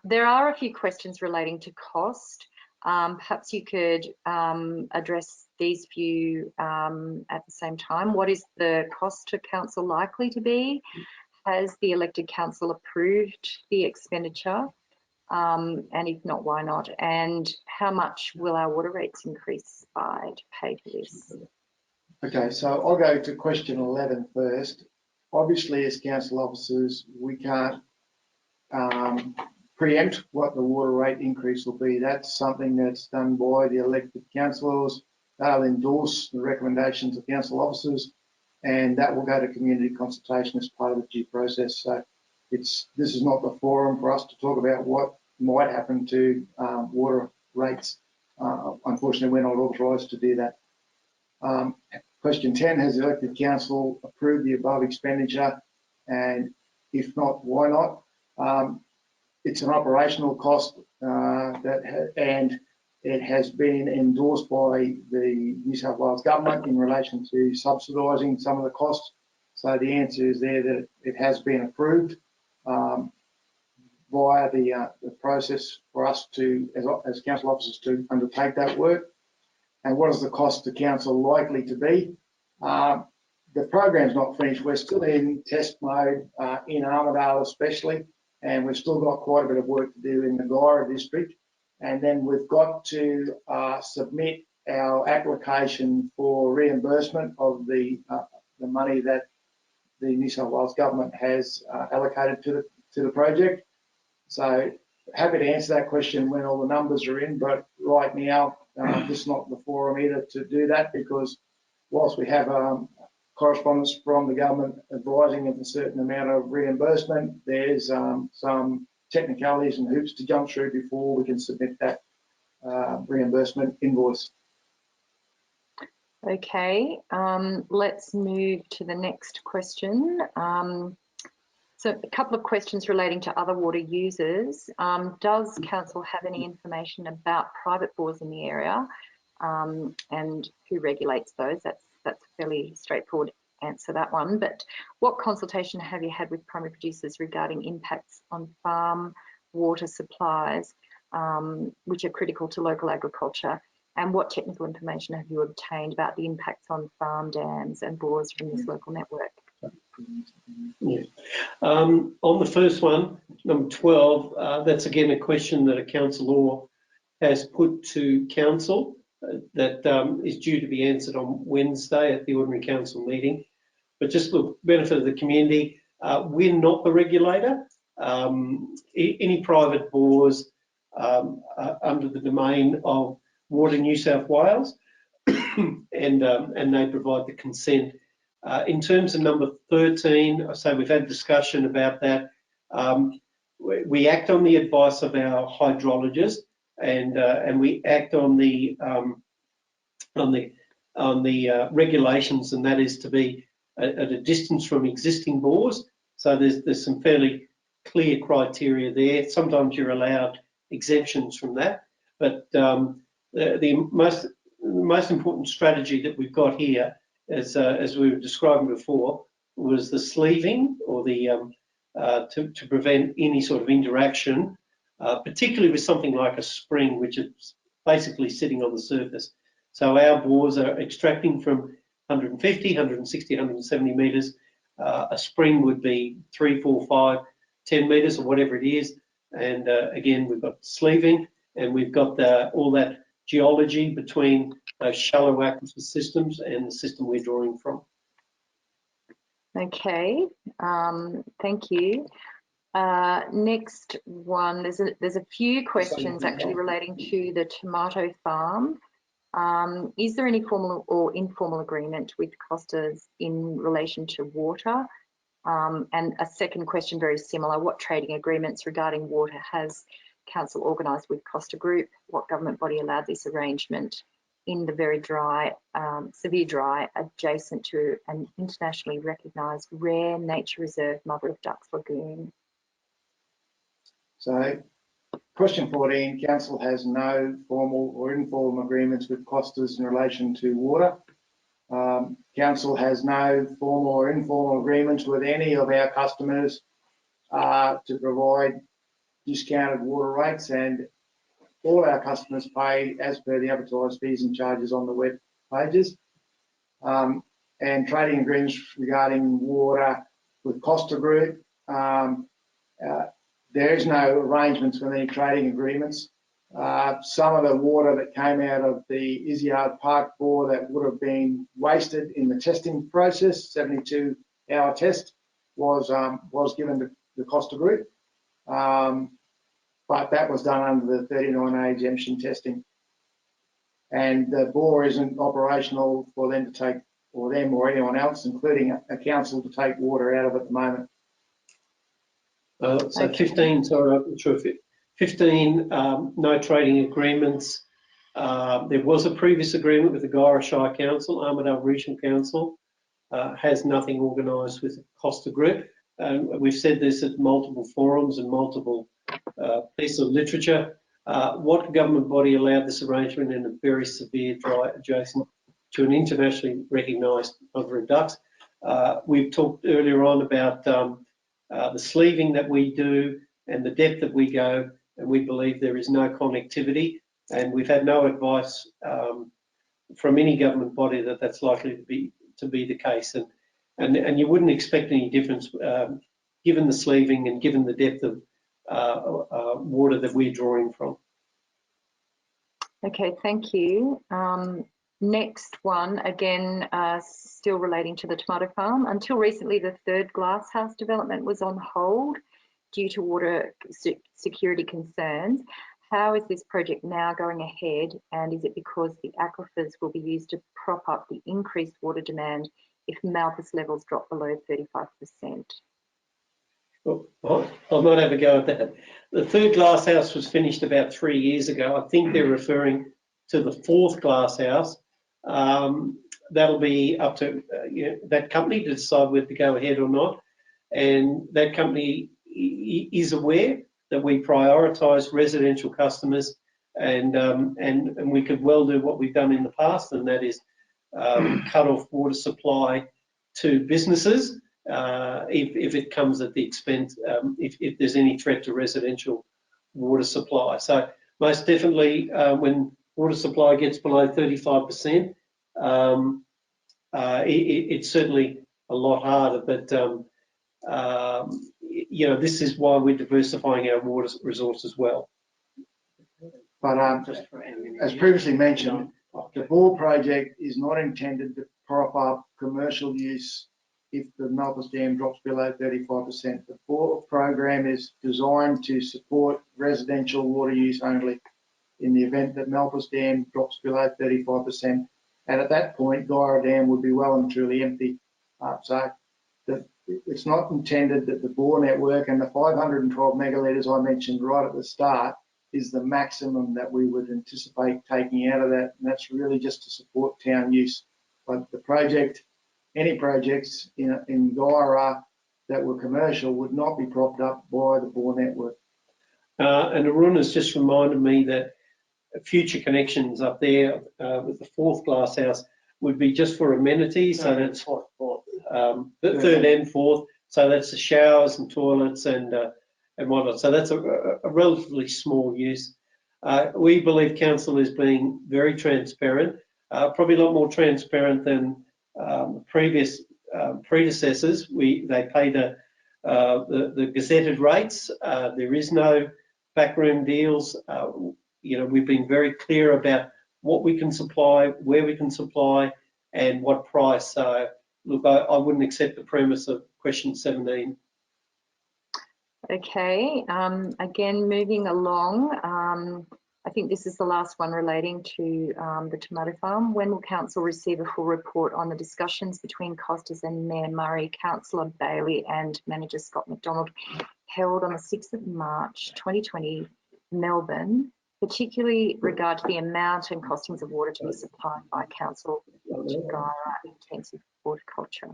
There are a few questions relating to cost. Perhaps you could address these few at the same time. What is the cost to council likely to be? Has the elected council approved the expenditure? And if not, why not? And how much will our water rates increase by to pay for this?
Okay, so I'll go to question 11 first. Obviously, as council officers, we can't preempt what the water rate increase will be. That's something that's done by the elected councillors. They'll endorse the recommendations of council officers, and that will go to community consultation as part of the due process. So this is not the forum for us to talk about what might happen to water rates. Unfortunately, we're not authorised to do that. Question 10, has the elected council approved the above expenditure? And if not, why not? It's an operational cost and it has been endorsed by the New South Wales government in relation to subsidising some of the costs. So the answer is there that it has been approved via the process for us to, as council officers, to undertake that work. And what is the cost to council likely to be? The program's not finished. We're still in test mode in Armidale especially, and we've still got quite a bit of work to do in the Guyra District. And then we've got to submit our application for reimbursement of the money that the New South Wales government has allocated to the project. So happy to answer that question when all the numbers are in, but right now this is not the forum either to do that, because whilst we have correspondence from the government advising of a certain amount of reimbursement, there's some technicalities and hoops to jump through before we can submit that reimbursement invoice.
Okay, let's move to the next question. So a couple of questions relating to other water users. Does council have any information about private bores in the area, and who regulates those? That's a fairly straightforward answer, that one. But what consultation have you had with primary producers regarding impacts on farm water supplies, which are critical to local agriculture? And what technical information have you obtained about the impacts on farm dams and bores from this local network?
Yeah. On the first one, number 12, that's again a question that a councillor has put to council that is due to be answered on Wednesday at the ordinary council meeting. But just for the benefit of the community, we're not the regulator. Any private bores are under the domain of Water New South Wales, and they provide the consent. In terms of number 13, I say we've had discussion about that. We act on the advice of our hydrologist, and we act on the regulations, and that is to be at a distance from existing bores. So there's some fairly clear criteria there. Sometimes you're allowed exemptions from that, but the most important strategy that we've got here, as we were describing before, was the sleeving, or the to prevent any sort of interaction, particularly with something like a spring, which is basically sitting on the surface. So our bores are extracting from 150, 160, 170 metres. A spring would be 3, 4, 5, 10 metres, or whatever it is. And again, we've got sleeving, and we've got all that geology between those shallow aquifer systems and the system we're drawing from.
Okay, thank you. Next one, there's a few questions actually relating to the tomato farm. Is there any formal or informal agreement with Costas in relation to water? And a second question, very similar, what trading agreements regarding water has council organised with Costa Group? What government body allowed this arrangement in the very dry, severe dry, adjacent to an internationally recognised rare nature reserve, Mother of Ducks Lagoon?
So, question 14, council has no formal or informal agreements with Costas in relation to water. Council has no formal or informal agreements with any of our customers to provide discounted water rates, and all our customers pay as per the advertised fees and charges on the web pages. And trading agreements regarding water with Costa Group, there is no arrangements with any trading agreements. Some of the water that came out of the Izzyard Park bore that would have been wasted in the testing process, 72-hour test, was given to the Costa Group. But that was done under the 39A exemption testing. And the bore isn't operational for them to take, or them or anyone else, including a council, to take water out of at the moment.
So 15, sorry, I'm not sure if 15, no trading agreements. There was a previous agreement with the Guyra Shire Council, Armidale Regional Council, has nothing organised with the Costa Group. We've said this at multiple forums and multiple pieces of literature. What government body allowed this arrangement in a very severe dry adjacent to an internationally recognised mother of ducks? We've talked earlier on about the sleeving that we do and the depth that we go, and we believe there is no connectivity, and we've had no advice from any government body that that's likely to be the case, and you wouldn't expect any difference given the sleeving and given the depth of water that we're drawing from.
Okay, thank you. Next one, again, still relating to the tomato farm. Until recently, the third glasshouse development was on hold due to water security concerns. How is this project now going ahead, and is it because the aquifers will be used to prop up the increased water demand if Malthus levels drop below 35%?
Well, I might have a go at that. The third glasshouse was finished about 3 years ago. I think they're referring to the fourth glasshouse. That'll be up to that company to decide whether to go ahead or not. And that company is aware that we prioritise residential customers, and we could well do what we've done in the past, and that is cut off water supply to businesses if it comes at the expense, if there's any threat to residential water supply. So most definitely when water supply gets below 35%, it's certainly a lot harder, but this is why we're diversifying our water resource as well.
But as previously mentioned, the Bore project is not intended to prop up commercial use if the Malthus Dam drops below 35%. The Bore program is designed to support residential water use only in the event that Malthus Dam drops below 35%. And at that point, Guyra Dam would be well and truly empty. So it's not intended that the Bore network and the 512 megalitres I mentioned right at the start is the maximum that we would anticipate taking out of that, and that's really just to support town use. But the project, any projects in Guyra that were commercial would not be propped up by the Bore network.
And Arun has just reminded me that future connections up there with the fourth glasshouse would be just for amenities. So that's the third and fourth. So that's the showers and toilets and whatnot. So that's a relatively small use. We believe council is being very transparent, probably a lot more transparent than previous predecessors. They pay the gazetted rates. There is no backroom deals. We've been very clear about what we can supply, where we can supply, and what price. So look, I wouldn't accept the premise of question 17.
Okay, again, moving along, I think this is the last one relating to the tomato farm. When will council receive a full report on the discussions between Costas and Mayor Murray, Councillor Bailey and Manager Scott McDonald held on the 6th of March 2020, Melbourne, particularly regard to the amount and costings of water to be supplied by council to Guyra intensive horticulture?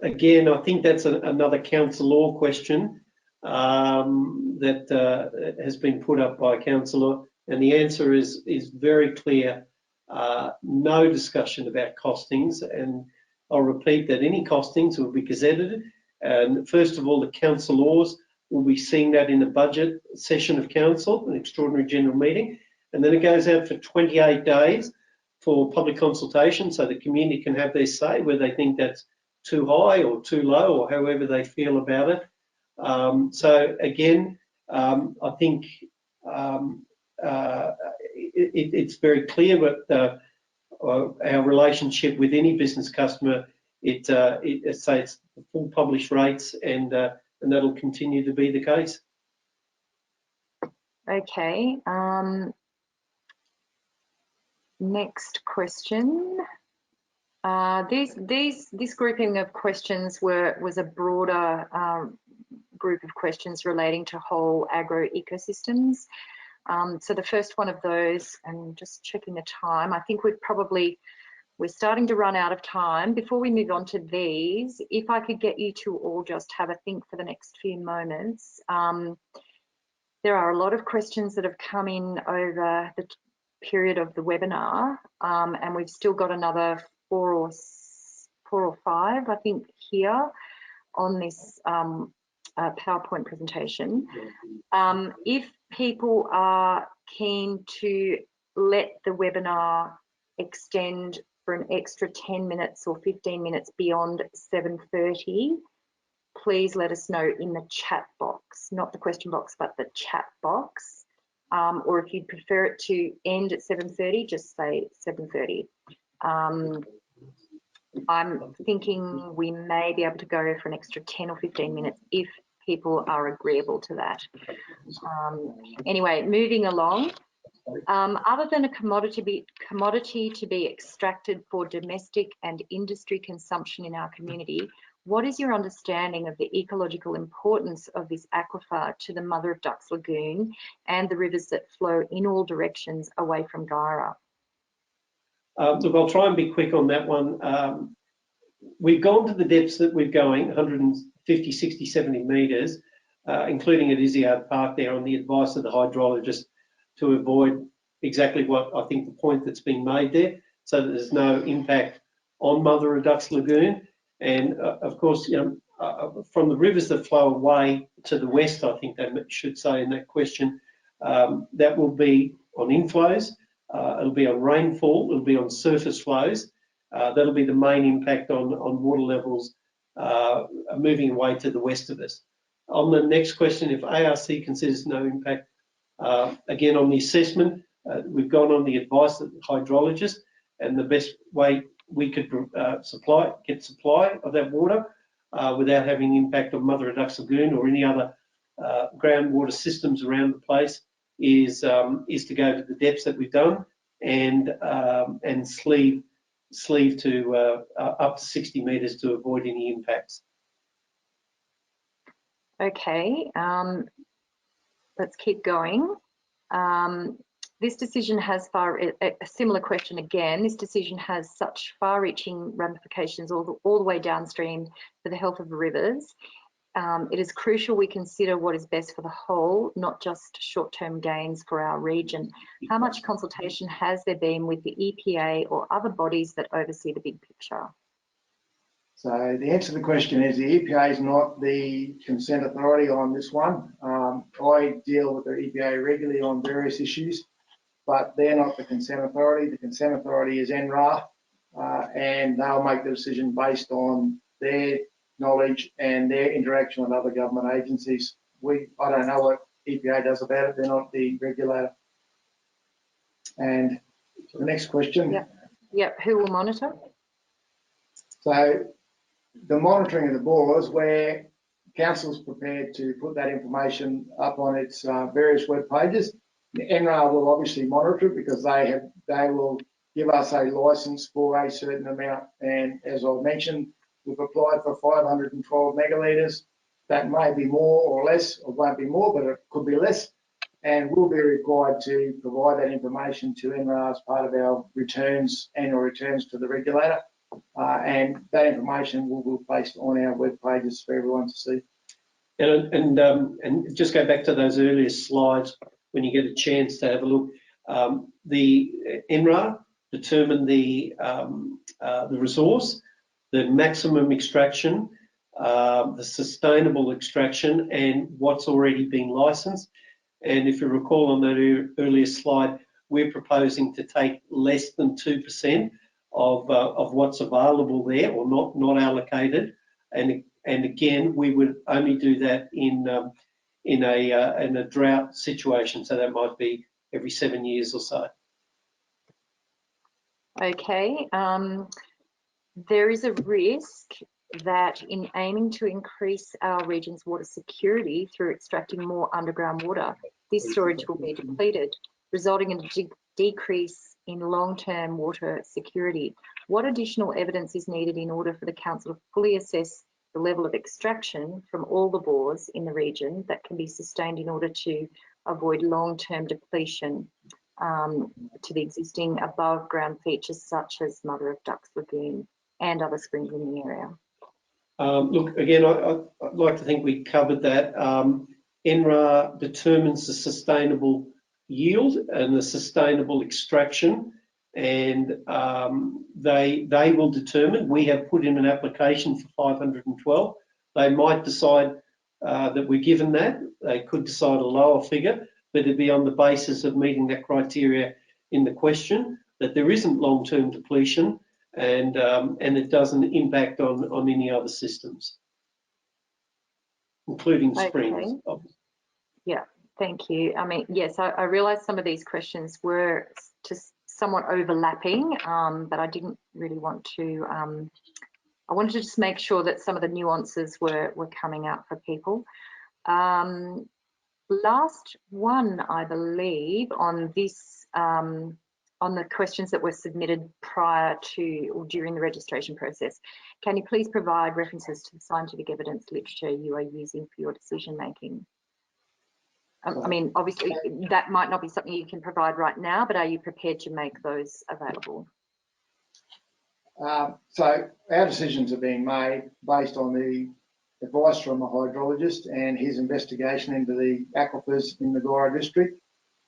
Again, I think that's another council law question that has been put up by a councillor, and the answer is very clear. No discussion about costings, and I'll repeat that any costings will be gazetted. And first of all, the council laws will be seeing that in the budget session of council, an extraordinary general meeting, and then it goes out for 28 days for public consultation, so the community can have their say whether they think that's too high or too low or however they feel about it. So again, I think it's very clear that our relationship with any business customer, it states the full published rates, and that'll continue to be the case.
Okay. Next question. This grouping of questions was a broader group of questions relating to whole agro ecosystems. So the first one of those, and just checking the time, I think we're starting to run out of time. Before we move on to these, if I could get you to all just have a think for the next few moments. There are a lot of questions that have come in over the period of the webinar, and we've still got another 4 or 5, I think, here on this PowerPoint presentation. If people are keen to let the webinar extend for an extra 10 minutes or 15 minutes beyond 7:30, please let us know in the chat box, not the question box, but the chat box. Or if you'd prefer it to end at 7:30, just say 7:30. I'm thinking we may be able to go for an extra 10 or 15 minutes if people are agreeable to that. Anyway, moving along. Other than a commodity to be extracted for domestic and industry consumption in our community, what is your understanding of the ecological importance of this aquifer to the Mother of Ducks Lagoon and the rivers that flow in all directions away from Guyra?
Look, I'll try and be quick on that one. We've gone to the depths that we're going, 150, 60, 70 metres, including at Izzyard Park there, on the advice of the hydrologist, to avoid exactly what I think the point that's been made there, so that there's no impact on Mother of Ducks Lagoon. And of course, you know, from the rivers that flow away to the west, I think they should say in that question, that will be on inflows, it'll be on rainfall, it'll be on surface flows. That'll be the main impact on water levels moving away to the west of us. On the next question, if ARC considers no impact, again on the assessment, we've gone on the advice of the hydrologist, and the best way we could get supply of that water without having impact on Mother of Ducks Lagoon or any other groundwater systems around the place is to go to the depths that we've done and sleeve to up to 60 metres to avoid any impacts.
Okay, let's keep going. This decision has a similar question again. This decision has such far-reaching ramifications all the way downstream for the health of the rivers. It is crucial we consider what is best for the whole, not just short-term gains for our region. How much consultation has there been with the EPA or other bodies that oversee the big picture?
So the answer to the question is the EPA is not the consent authority on this one. I deal with the EPA regularly on various issues, but they're not the consent authority. The consent authority is NRA, and they'll make the decision based on their knowledge and their interaction with other government agencies. I don't know what EPA does about it. They're not the regulator. And the next question.
Yep. Who will monitor?
So the monitoring of the bores, where council's prepared to put that information up on its various web pages. The NRA will obviously monitor it because they will give us a license for a certain amount. And as I mentioned, we've applied for 512 megalitres. That may be more or less, or won't be more, but it could be less. And we'll be required to provide that information to NRA as part of our returns, annual returns to the regulator. And that information will be placed on our web pages for everyone to see.
And just go back to those earlier slides when you get a chance to have a look. The NRA determined the resource, the maximum extraction, the sustainable extraction, and what's already been licensed. And if you recall on that earlier slide, we're proposing to take less than 2% of what's available there, or not allocated. And again, we would only do that in a drought situation, so that might be every 7 years or so.
Okay. There is a risk that in aiming to increase our region's water security through extracting more underground water, this storage will be depleted, resulting in a decrease in long-term water security. What additional evidence is needed in order for the council to fully assess the level of extraction from all the bores in the region that can be sustained in order to avoid long-term depletion to the existing above ground features such as Mother of Ducks Lagoon and other springs in the area?
Look, again, I'd like to think we covered that. NRA determines the sustainable yield and the sustainable extraction, and they will determine. We have put in an application for 512. They might decide that we're given that. They could decide a lower figure, but it'd be on the basis of meeting that criteria in the question, that there isn't long-term depletion, and it doesn't impact on any other systems, including springs.
Okay. Yeah, thank you. I mean, yes, I realise some of these questions were just somewhat overlapping, but I didn't really want to. I wanted to just make sure that some of the nuances were coming out for people. Last one, I believe, on this, on the questions that were submitted prior to or during the registration process. Can you please provide references to the scientific evidence literature you are using for your decision making? I mean, obviously, that might not be something you can provide right now, but are you prepared to make those available?
So our decisions are being made based on the advice from a hydrologist and his investigation into the aquifers in the Guyra District.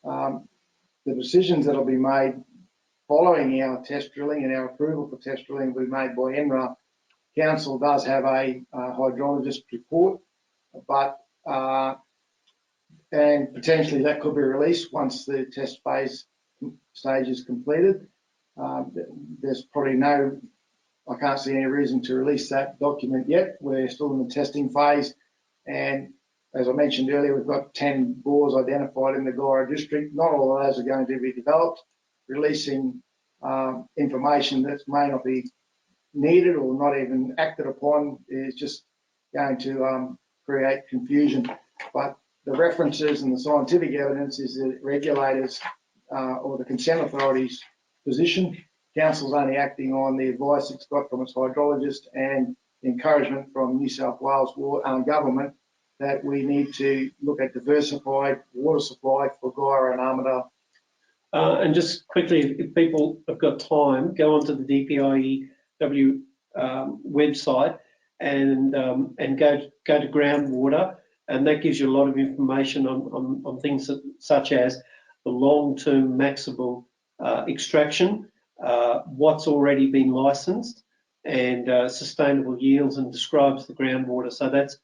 The decisions that will be made following our test drilling and our approval for test drilling will be made by ENRA. Council does have a hydrologist report, but and potentially that could be released once the test phase stage is completed. There's probably I can't see any reason to release that document yet. We're still in the testing phase, and as I mentioned earlier, we've got 10 bores identified in the Guyra District. Not all of those are going to be developed. Releasing information that may not be needed or not even acted upon is just going to create confusion. But the references and the scientific evidence is the regulators or the consent authority's position. Council's only acting on the advice it's got from its hydrologist and encouragement from New South Wales government that we need to look at diversified water supply for Guyra and Armidale.
And just quickly, if people have got time, go onto the DPIEW website and go to groundwater, and that gives you a lot of information on things such as the long-term maximum extraction, what's already been licensed, and sustainable yields, and describes the groundwater. So that's,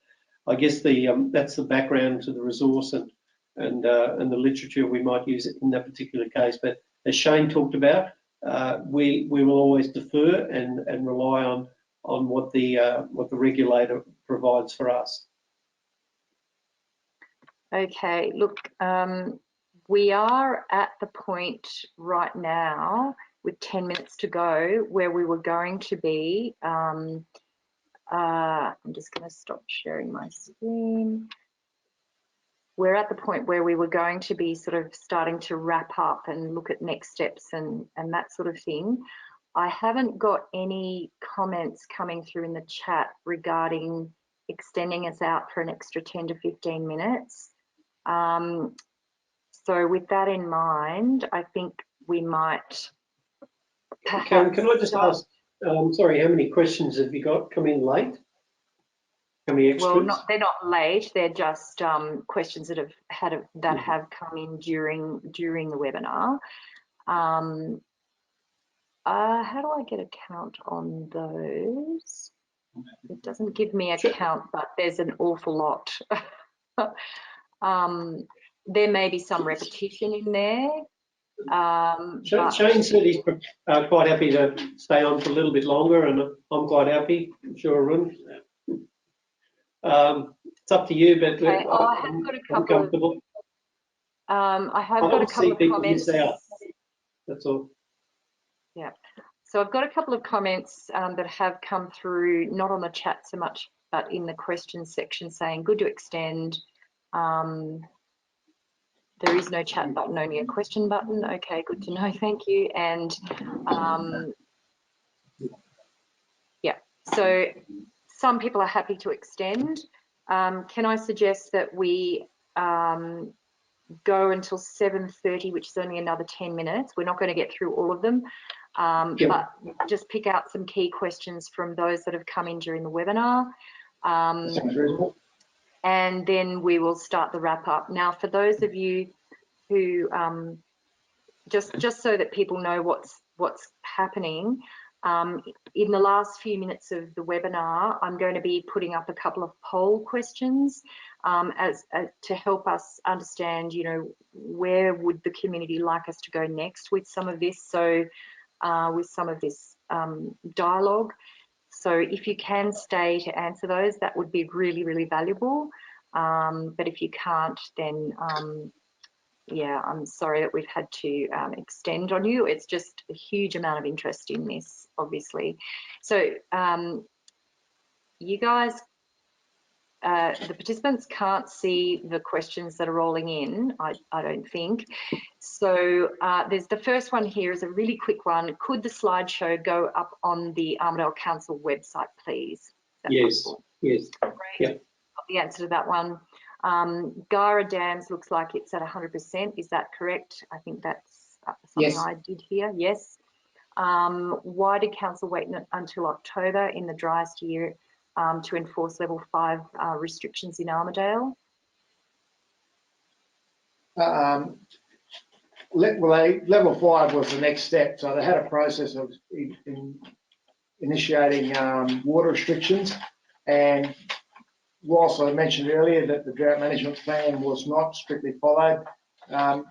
I guess, that's the background to the resource and the literature we might use in that particular case. But as Shane talked about, we will always defer and rely on what the regulator provides for us.
Okay, look, we are at the point right now with 10 minutes to go where we were going to be. I'm just going to stop sharing my screen. We're at the point where we were going to be sort of starting to wrap up and look at next steps and that sort of thing. I haven't got any comments coming through in the chat regarding extending us out for an extra 10 to 15 minutes. So with that in mind, I think we might perhaps...
Can I just ask, sorry, how many questions have you got come in late? How many extras?
Well, they're not late. They're just questions that have come in during the webinar. How do I get a count on those? It doesn't give me a count, but there's an awful lot. There may be some repetition in there.
Shane said he's quite happy to stay on for a little bit longer, and I'm quite happy. I'm sure Arun. It's up to you, but
okay. I have got a couple of, I have got a couple of comments.
That's all.
Yeah. So I've got a couple of comments that have come through, not on the chat so much, but in the questions section, saying good to extend. There is no chat button, only a question button. Okay, good to know. Thank you. And yeah, so some people are happy to extend. Can I suggest that we go until 7:30, which is only another 10 minutes. We're not going to get through all of them, but just pick out some key questions from those that have come in during the webinar.
Sounds reasonable.
And then we will start the wrap up. Now, for those of you who, just so that people know what's happening. In the last few minutes of the webinar, I'm going to be putting up a couple of poll questions to help us understand, you know, where would the community like us to go next with some of this. So with some of this dialogue. So if you can stay to answer those, that would be really, really valuable. But if you can't, then yeah, I'm sorry that we've had to extend on you. It's just a huge amount of interest in this, obviously. So you guys, the participants can't see the questions that are rolling in, I don't think. So there's the first one here is a really quick one. Could the slideshow go up on the Armidale Council website, please?
Yes,
possible?
yes.
Great.
Yeah.
Got the answer to that one. Guyra Dams looks like it's at 100%. Is that correct? I think that's something
Yes.
I did hear. Yes. Why did council wait until October in the driest year to enforce level 5 restrictions in Armidale?
Level 5 was the next step, so they had a process of initiating water restrictions, and whilst I mentioned earlier that the drought management plan was not strictly followed, by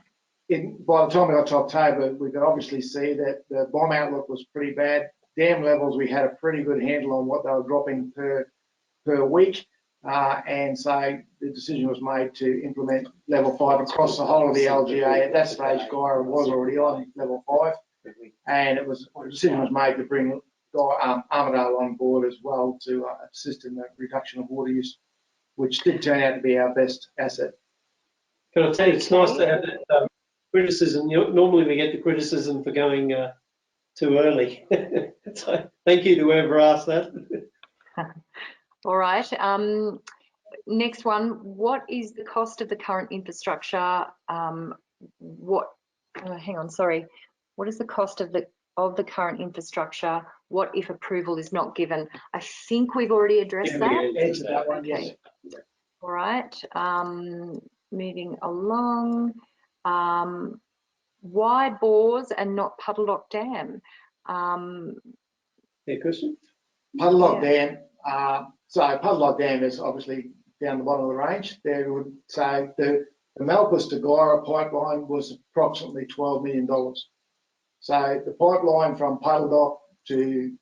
the time we got to October, we could obviously see that the bomb outlook was pretty bad. Dam levels, we had a pretty good handle on what they were dropping per week, and so the decision was made to implement level 5 across the whole of the LGA. At that stage, Guyra was already on level 5, and the decision was made to bring Armidale on board as well to assist in the reduction of water use, which did turn out to be our best asset.
Can I tell you, it's nice to have that criticism. Normally we get the criticism for going too early. So thank you to whoever asked that.
All right. Next one. What is the cost of the current infrastructure? Hang on, sorry. What is the cost of the current infrastructure? What if approval is not given? I think we've already addressed that.
One,
okay.
yes.
All right. Moving along. Why bores and not Puddledock Dam?
Yeah, question?
Puddledock Dam. So Puddledock Dam is obviously down the bottom of the range. There would say the Malpas to Guyra pipeline was approximately $12 million. So the pipeline from Puddledock to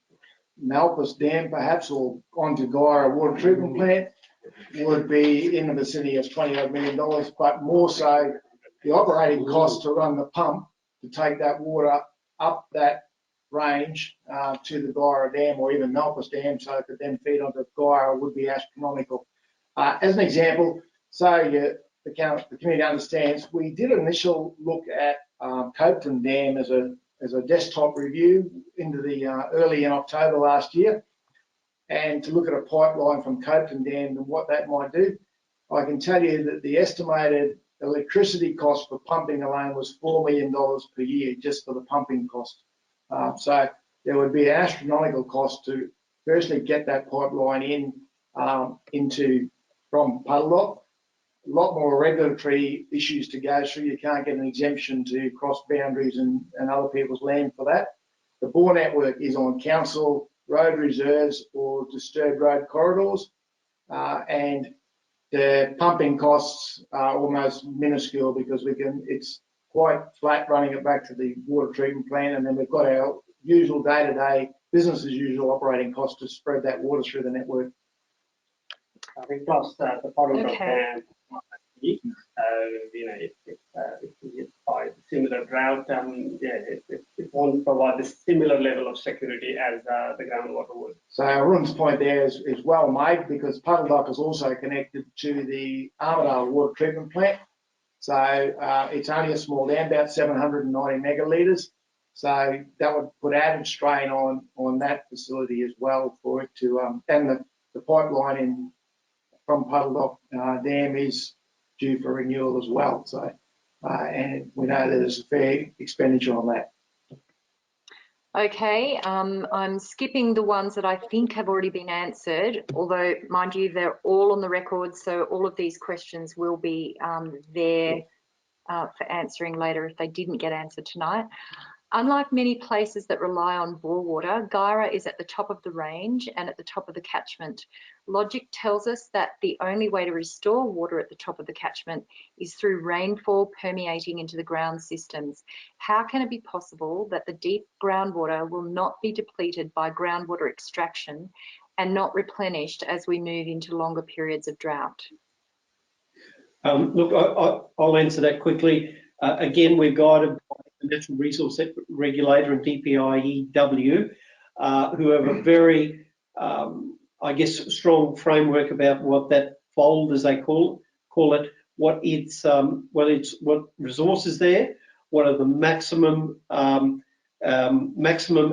Malpas Dam, perhaps, or onto Guyra water treatment plant, would be in the vicinity of $28 million, but more so the operating cost to run the pump to take that water up that range to the Guyra Dam or even Malpas Dam, so it could then feed onto Guyra, would be astronomical. As an example, so the community understands, we did an initial look at Copeland Dam as a desktop review into the early in October last year, and to look at a pipeline from Copeland Dam and what that might do. I can tell you that the estimated electricity cost for pumping alone was $4 million per year just for the pumping cost. So there would be an astronomical cost to firstly get that pipeline in from Puddledock. A lot more regulatory issues to go through. You can't get an exemption to cross boundaries and other people's land for that. The bore network is on council road reserves or disturbed road corridors, and the pumping costs are almost minuscule because it's quite flat running it back to the water treatment plant, and then we've got our usual day-to-day business as usual operating costs to spread that water through the network.
I think plus the Puddledock Dam, you know, if by similar drought, it won't provide a similar level of security as the groundwater would. So
Arun's point there is well made, because Puddledock is also connected to the Armidale water treatment plant. So it's only a small dam, about 790 megalitres. So that would put added strain on that facility as well for it to, and the pipeline from Puddledock Dam is due for renewal as well. So, and we know there's a fair expenditure on that.
Okay, I'm skipping the ones that I think have already been answered, although, mind you, they're all on the record, so all of these questions will be there for answering later if they didn't get answered tonight. Unlike many places that rely on bore water, Guyra is at the top of the range and at the top of the catchment. Logic tells us that the only way to restore water at the top of the catchment is through rainfall permeating into the ground systems. How can it be possible that the deep groundwater will not be depleted by groundwater extraction and not replenished as we move into longer periods of drought?
Look, I'll answer that quickly. Again, we're guided by the Natural Resource Regulator and DPIEW, who have a very, I guess, strong framework about what that fold, as they call it, what resources there, what are the maximum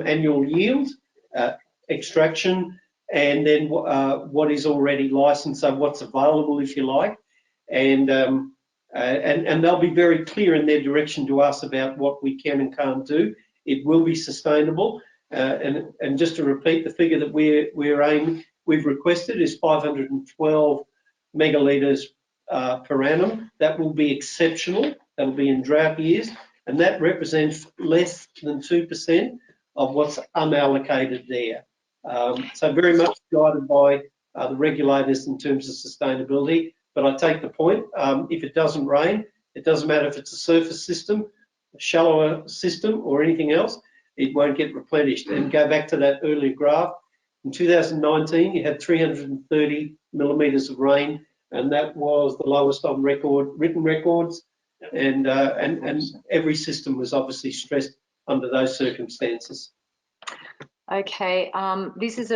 annual yield, extraction, and then what is already licensed, so what's available, if you like. And they'll be very clear in their direction to us about what we can and can't do. It will be sustainable. And just to repeat, the figure that we've requested is 512 megalitres per annum. That will be exceptional. That'll be in drought years, and that represents less than 2% of what's unallocated there. So very much guided by the regulators in terms of sustainability. But I take the point, if it doesn't rain, it doesn't matter if it's a surface system, a shallower system or anything else, it won't get replenished. And go back to that earlier graph, in 2019 you had 330 millimetres of rain, and that was the lowest on record, written records, and every system was obviously stressed under those circumstances.
Okay, this is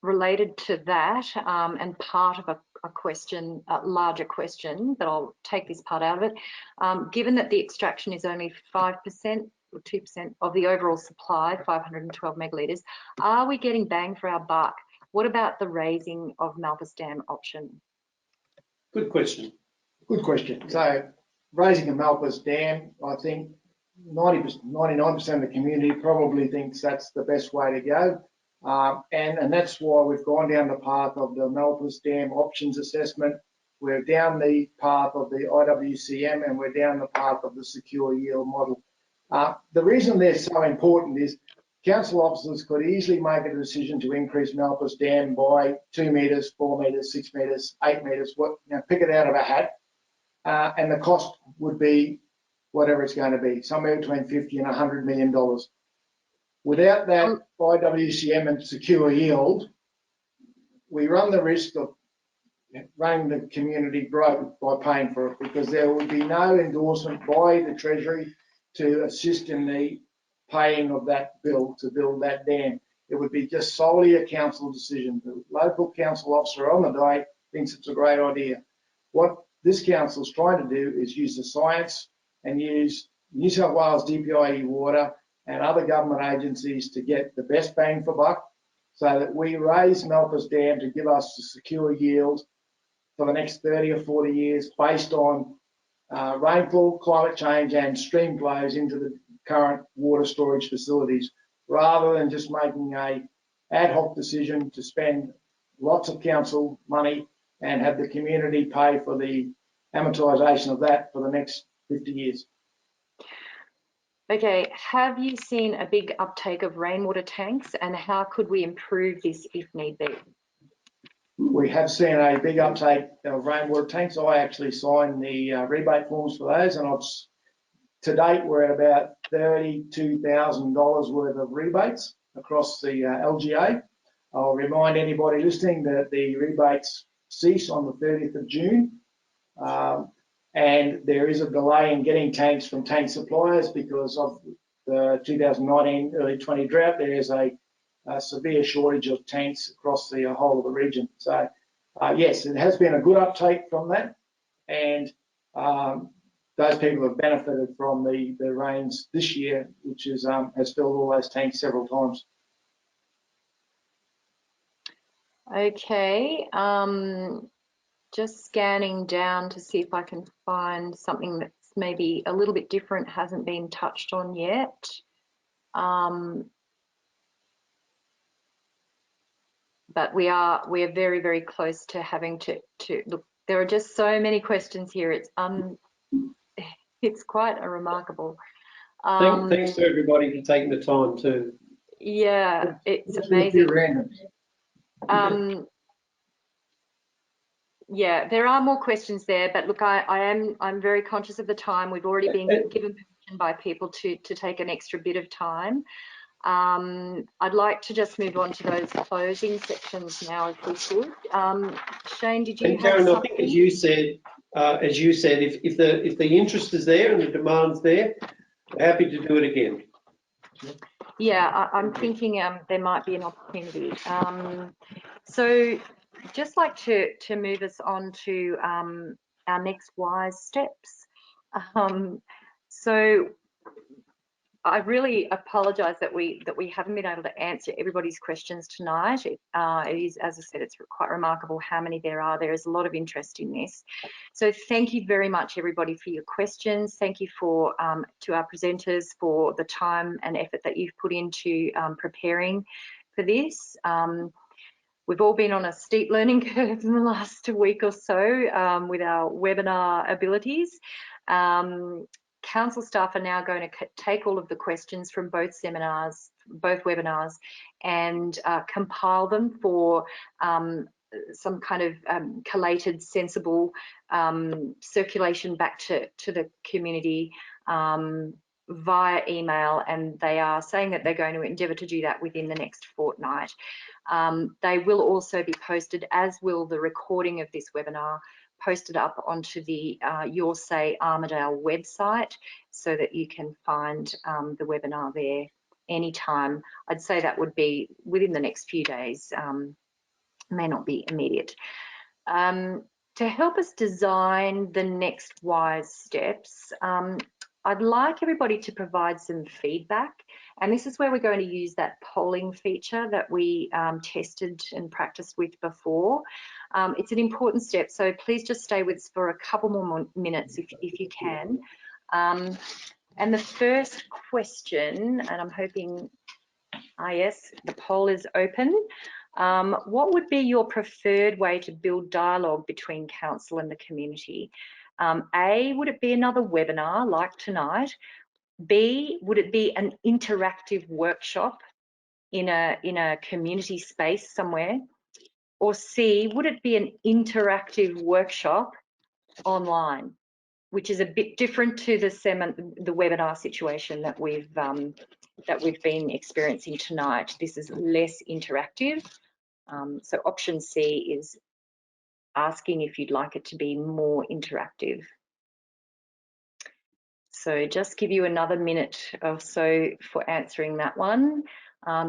related to that and part of a question, a larger question, but I'll take this part out of it. Given that the extraction is only 5% or 2% of the overall supply, 512 megalitres, are we getting bang for our buck? What about the raising of Malpas Dam option?
Good question. Good question. So raising a Malpas Dam, I think 99% of the community probably thinks that's the best way to go. And that's why we've gone down the path of the Malpas Dam options assessment. We're down the path of the IWCM, and we're down the path of the secure yield model. The reason they're so important is council officers could easily make a decision to increase Malpas Dam by 2 metres, 4 metres, 6 metres, 8 metres, pick it out of a hat, and the cost would be whatever it's going to be, somewhere between $50 and $100 million. Without that IWCM and secure yield, we run the risk of running the community broke by paying for it, because there would be no endorsement by the Treasury to assist in the paying of that bill to build that dam. It would be just solely a council decision. The local council officer on the day thinks it's a great idea. What this council is trying to do is use the science and use New South Wales DPIE water and other government agencies to get the best bang for buck, so that we raise Malpas Dam to give us the secure yield for the next 30 or 40 years based on rainfall, climate change and stream flows into the current water storage facilities, rather than just making a ad hoc decision to spend lots of council money and have the community pay for the amortisation of that for the next 50 years.
Okay, have you seen a big uptake of rainwater tanks, and how could we improve this if need be?
We have seen a big uptake of rainwater tanks. I actually signed the rebate forms for those, and to date we're at about $32,000 worth of rebates across the LGA. I'll remind anybody listening that the rebates cease on the 30th of June. And there is a delay in getting tanks from tank suppliers because of the 2019 early 20 drought. There is a severe shortage of tanks across the whole of the region. So yes, it has been a good uptake from that, and those people have benefited from the rains this year, which is has filled all those tanks several times.
Okay, just scanning down to see if I can find something that's maybe a little bit different, hasn't been touched on yet. But we're very, very close to having to look. There are just so many questions here. It's quite a remarkable.
Thanks to everybody for taking the time too.
Yeah, it's
Just with a
amazing.
few randoms.
Yeah, there are more questions there, but look, I'm very conscious of the time. We've already been given permission by people to take an extra bit of time. I'd like to just move on to those closing sections now, if we could. Shane, did you have
Karen,
something?
I think as you said, if the interest is there and the demand's there, we're happy to do it again.
Yeah, I'm thinking there might be an opportunity. So just like to move us on to our next wise steps. So I really apologise that we haven't been able to answer everybody's questions tonight. It is, as I said, it's quite remarkable how many there are. There is a lot of interest in this. So thank you very much, everybody, for your questions. Thank you for to our presenters for the time and effort that you've put into preparing for this. We've all been on a steep learning curve in the last week or so with our webinar abilities. Council staff are now going to take all of the questions from both webinars, and compile them for some kind of collated, sensible circulation back to the community via email, and they are saying that they're going to endeavour to do that within the next fortnight. They will also be posted, as will the recording of this webinar, posted up onto the Your Say Armidale website, so that you can find the webinar there anytime. I'd say that would be within the next few days, may not be immediate. To help us design the next wise steps, I'd like everybody to provide some feedback, and this is where we're going to use that polling feature that we tested and practiced with before. It's an important step, so please just stay with us for a couple more minutes if you can. And the first question, and I'm hoping, yes, the poll is open. What would be your preferred way to build dialogue between council and the community? A, would it be another webinar like tonight? B, would it be an interactive workshop in a community space somewhere? Or C, would it be an interactive workshop online, which is a bit different to the webinar situation that we've been experiencing tonight. This is less interactive. So option C is asking if you'd like it to be more interactive. So just give you another minute or so for answering that one.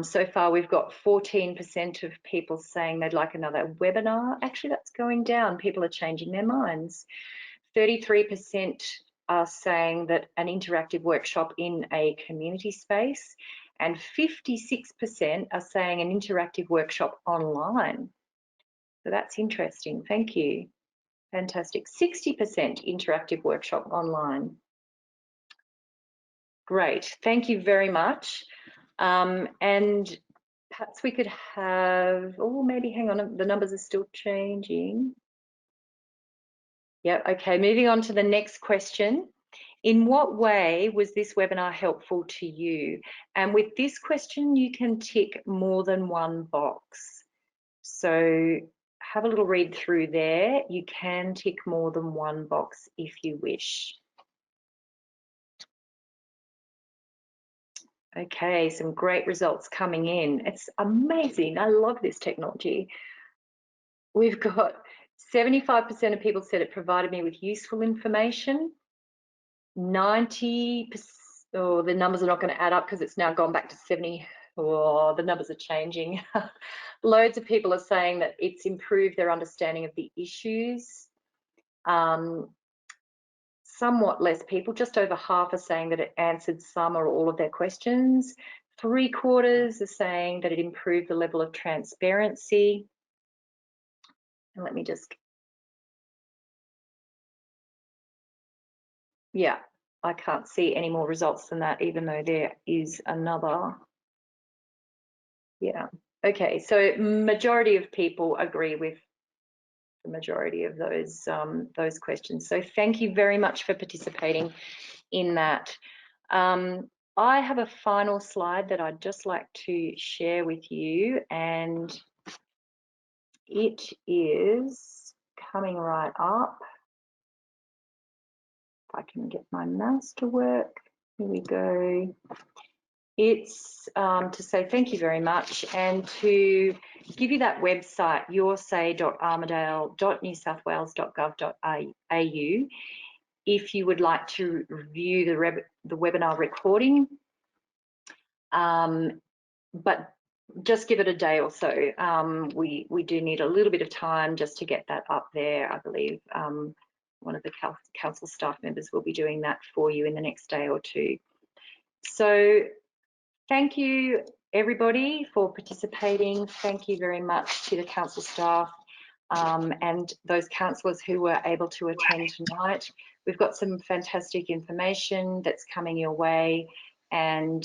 So far we've got 14% of people saying they'd like another webinar. Actually, that's going down. People are changing their minds. 33% are saying that an interactive workshop in a community space, and 56% are saying an interactive workshop online. So that's interesting. Thank you. Fantastic. 60% interactive workshop online. Great. Thank you very much. And perhaps we could have, oh, maybe hang on, the numbers are still changing. Yeah, okay, moving on to the next question. In what way was this webinar helpful to you? And with this question, you can tick more than one box. So have a little read through there. You can tick more than one box if you wish. Okay, some great results coming in. It's amazing. I love this technology. We've got 75% of people said it provided me with useful information. 90%, oh, the numbers are not going to add up because it's now gone back to 70. Oh, the numbers are changing. Loads of people are saying that it's improved their understanding of the issues. Somewhat less people, just over half, are saying that it answered some or all of their questions. 3/4 are saying that it improved the level of transparency. And let me just, yeah, I can't see any more results than that, even though there is another. Yeah, okay, so majority of people agree with the majority of those questions. So thank you very much for participating in that. I have a final slide that I'd just like to share with you, and it is coming right up. If I can get my mouse to work, here we go. It's to say thank you very much, and to give you that website, yoursay.armidale.newsouthwales.gov.au, if you would like to review the webinar recording. But just give it a day or so. We do need a little bit of time just to get that up there. I believe one of the council staff members will be doing that for you in the next day or two. So thank you everybody for participating. Thank you very much to the council staff and those councillors who were able to attend tonight. We've got some fantastic information that's coming your way, and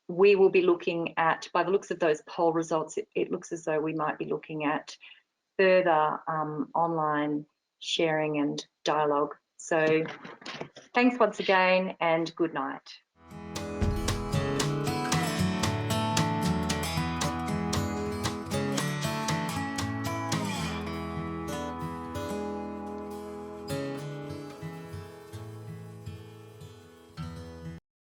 we will be looking at, by the looks of those poll results, it looks as though we might be looking at further online sharing and dialogue. So thanks once again, and good night.